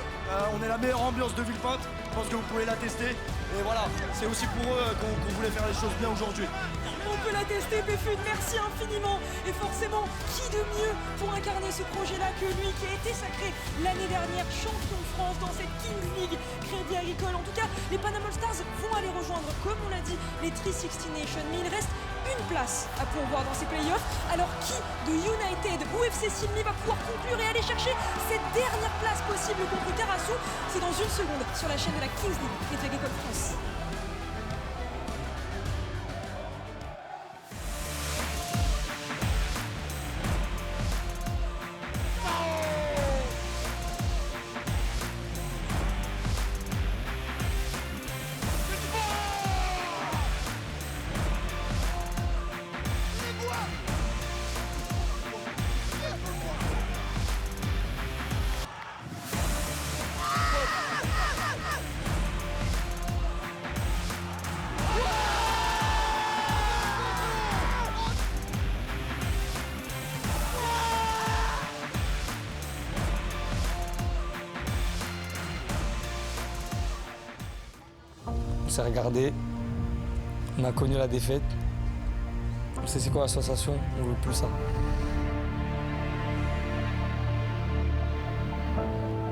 On est la meilleure ambiance de Villepinte, je pense que vous pouvez l'attester. Et voilà, c'est aussi pour eux qu'on voulait faire les choses bien aujourd'hui. On peut l'attester, Péfut, merci infiniment. Et forcément, qui de mieux pour incarner ce projet-là que lui qui a été sacré l'année dernière champion de France dans cette Kings League Crédit Agricole. En tout cas, les Panama All Stars vont aller rejoindre, comme on l'a dit, les 360 Nation. Mais il reste une place à pourvoir dans ces playoffs. Alors qui de United ou FC Silmi va pouvoir conclure et aller chercher cette dernière place possible contre Carassou? C'est dans une seconde sur la chaîne de la Kings League Crédit Agricole France. s'est regardé, on a connu la défaite. On sait c'est quoi la sensation, on veut plus ça.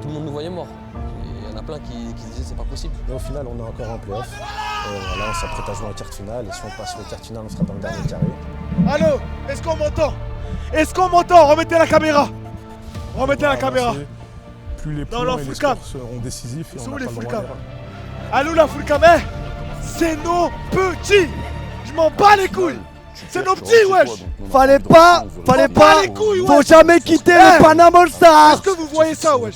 Tout le monde nous voyait morts. Il y en a plein qui disaient c'est pas possible. Et au final, on est encore en playoff. Voilà, on s'apprête à jouer en quart finale. Et si on passe au quart finale, on sera dans le dernier carré. Allô, est-ce qu'on m'entend? Est-ce qu'on m'entend? Remettez la caméra. Remettez la caméra. Plus les points et les scores seront décisifs. Ils sont où les full cam? Allô la full cam? C'est nos petits. Je m'en bats les couilles. C'est nos petits, wesh. Fallait pas, les couilles, faut wesh. jamais quitter le Panama All Stars. Est-ce que vous voyez ça, wesh?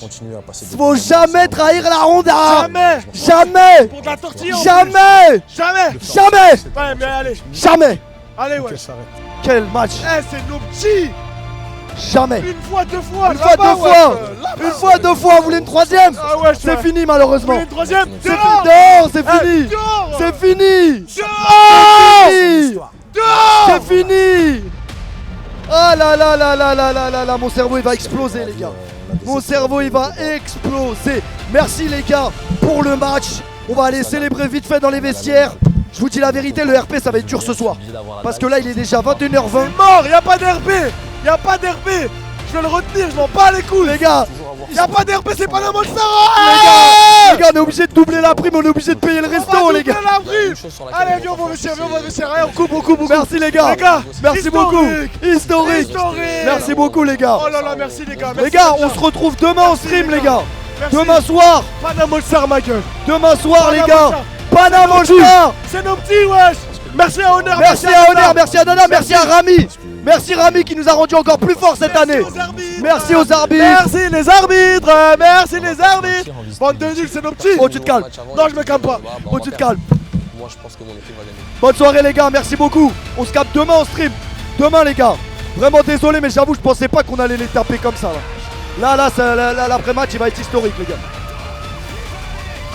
Faut jamais trahir la Honda. Jamais. Jamais. Pour de la tortille en Jamais. plus. Jamais. Jamais. Ouais, mais allez. Jamais. Allez, wesh. Quel match. C'est nos petits. Jamais. Une fois, deux fois. Une fois, deux fois. Une fois, deux fois. Vous voulez une troisième? Ah ouais, c'est fini malheureusement. Vous voulez une troisième? Dehors, c'est fini. C'est fini. C'est fini. Ah là là là là là là là là, mon cerveau il va exploser les gars. Mon cerveau il va exploser. Merci les gars pour le match. On va aller célébrer vite fait dans les vestiaires. Je vous dis la vérité, le RP ça va être dur ce soir. Parce que là il est déjà 21h20. C'est mort, y'a pas d'RP. Y'a pas d'RP. Je vais le retenir, je m'en bats les couilles. Les gars, y'a pas d'RP, c'est pas la mode les gars, on est obligé de doubler la prime, on est obligé de payer le resto les gars. La prime. Allez, viens, on va vestiaire, viens, on va vestiaire. Allez, on coupe, on coupe. Merci les gars. Merci beaucoup. Historique. Merci beaucoup les gars. Oh là là, merci les gars. Les gars, on se retrouve demain en stream les gars. Demain soir. Panama All Star, ma gueule. Demain soir les gars. Panama All Star. C'est nos petits, wesh. Merci à Honor. Merci à Honor, merci à Dana, merci à Rami. Merci Rami qui nous a rendu encore plus fort cette année. Merci aux arbitres. Merci les arbitres. Merci les arbitres. Bande de nuls, c'est nos petits. Oh, tu te calmes. Non, je me calme pas. Oh, tu te calmes. Moi je pense que mon équipe va gagner. Bonne soirée les gars, merci beaucoup. On se capte demain en stream. Demain les gars. Vraiment désolé mais j'avoue je pensais pas qu'on allait les taper comme ça là. Là l'après-match il va être historique les gars.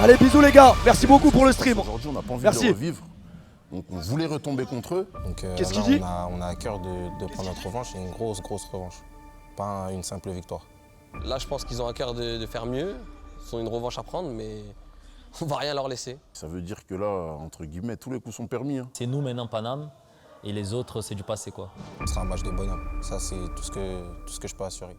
Allez bisous les gars, merci beaucoup pour le stream. Aujourd'hui on n'a pas envie de le revivre. Donc on voulait retomber contre eux. Qu'est-ce qu'il dit? On a à cœur de prendre notre revanche et une grosse revanche. Pas une simple victoire. Là je pense qu'ils ont à cœur de faire mieux. Ils ont une revanche à prendre mais on va rien leur laisser. Ça veut dire que là, entre guillemets, tous les coups sont permis. Hein. C'est nous maintenant Paname et les autres c'est du passé quoi. Ce sera un match de bonhomme. Ça c'est tout ce que je peux assurer.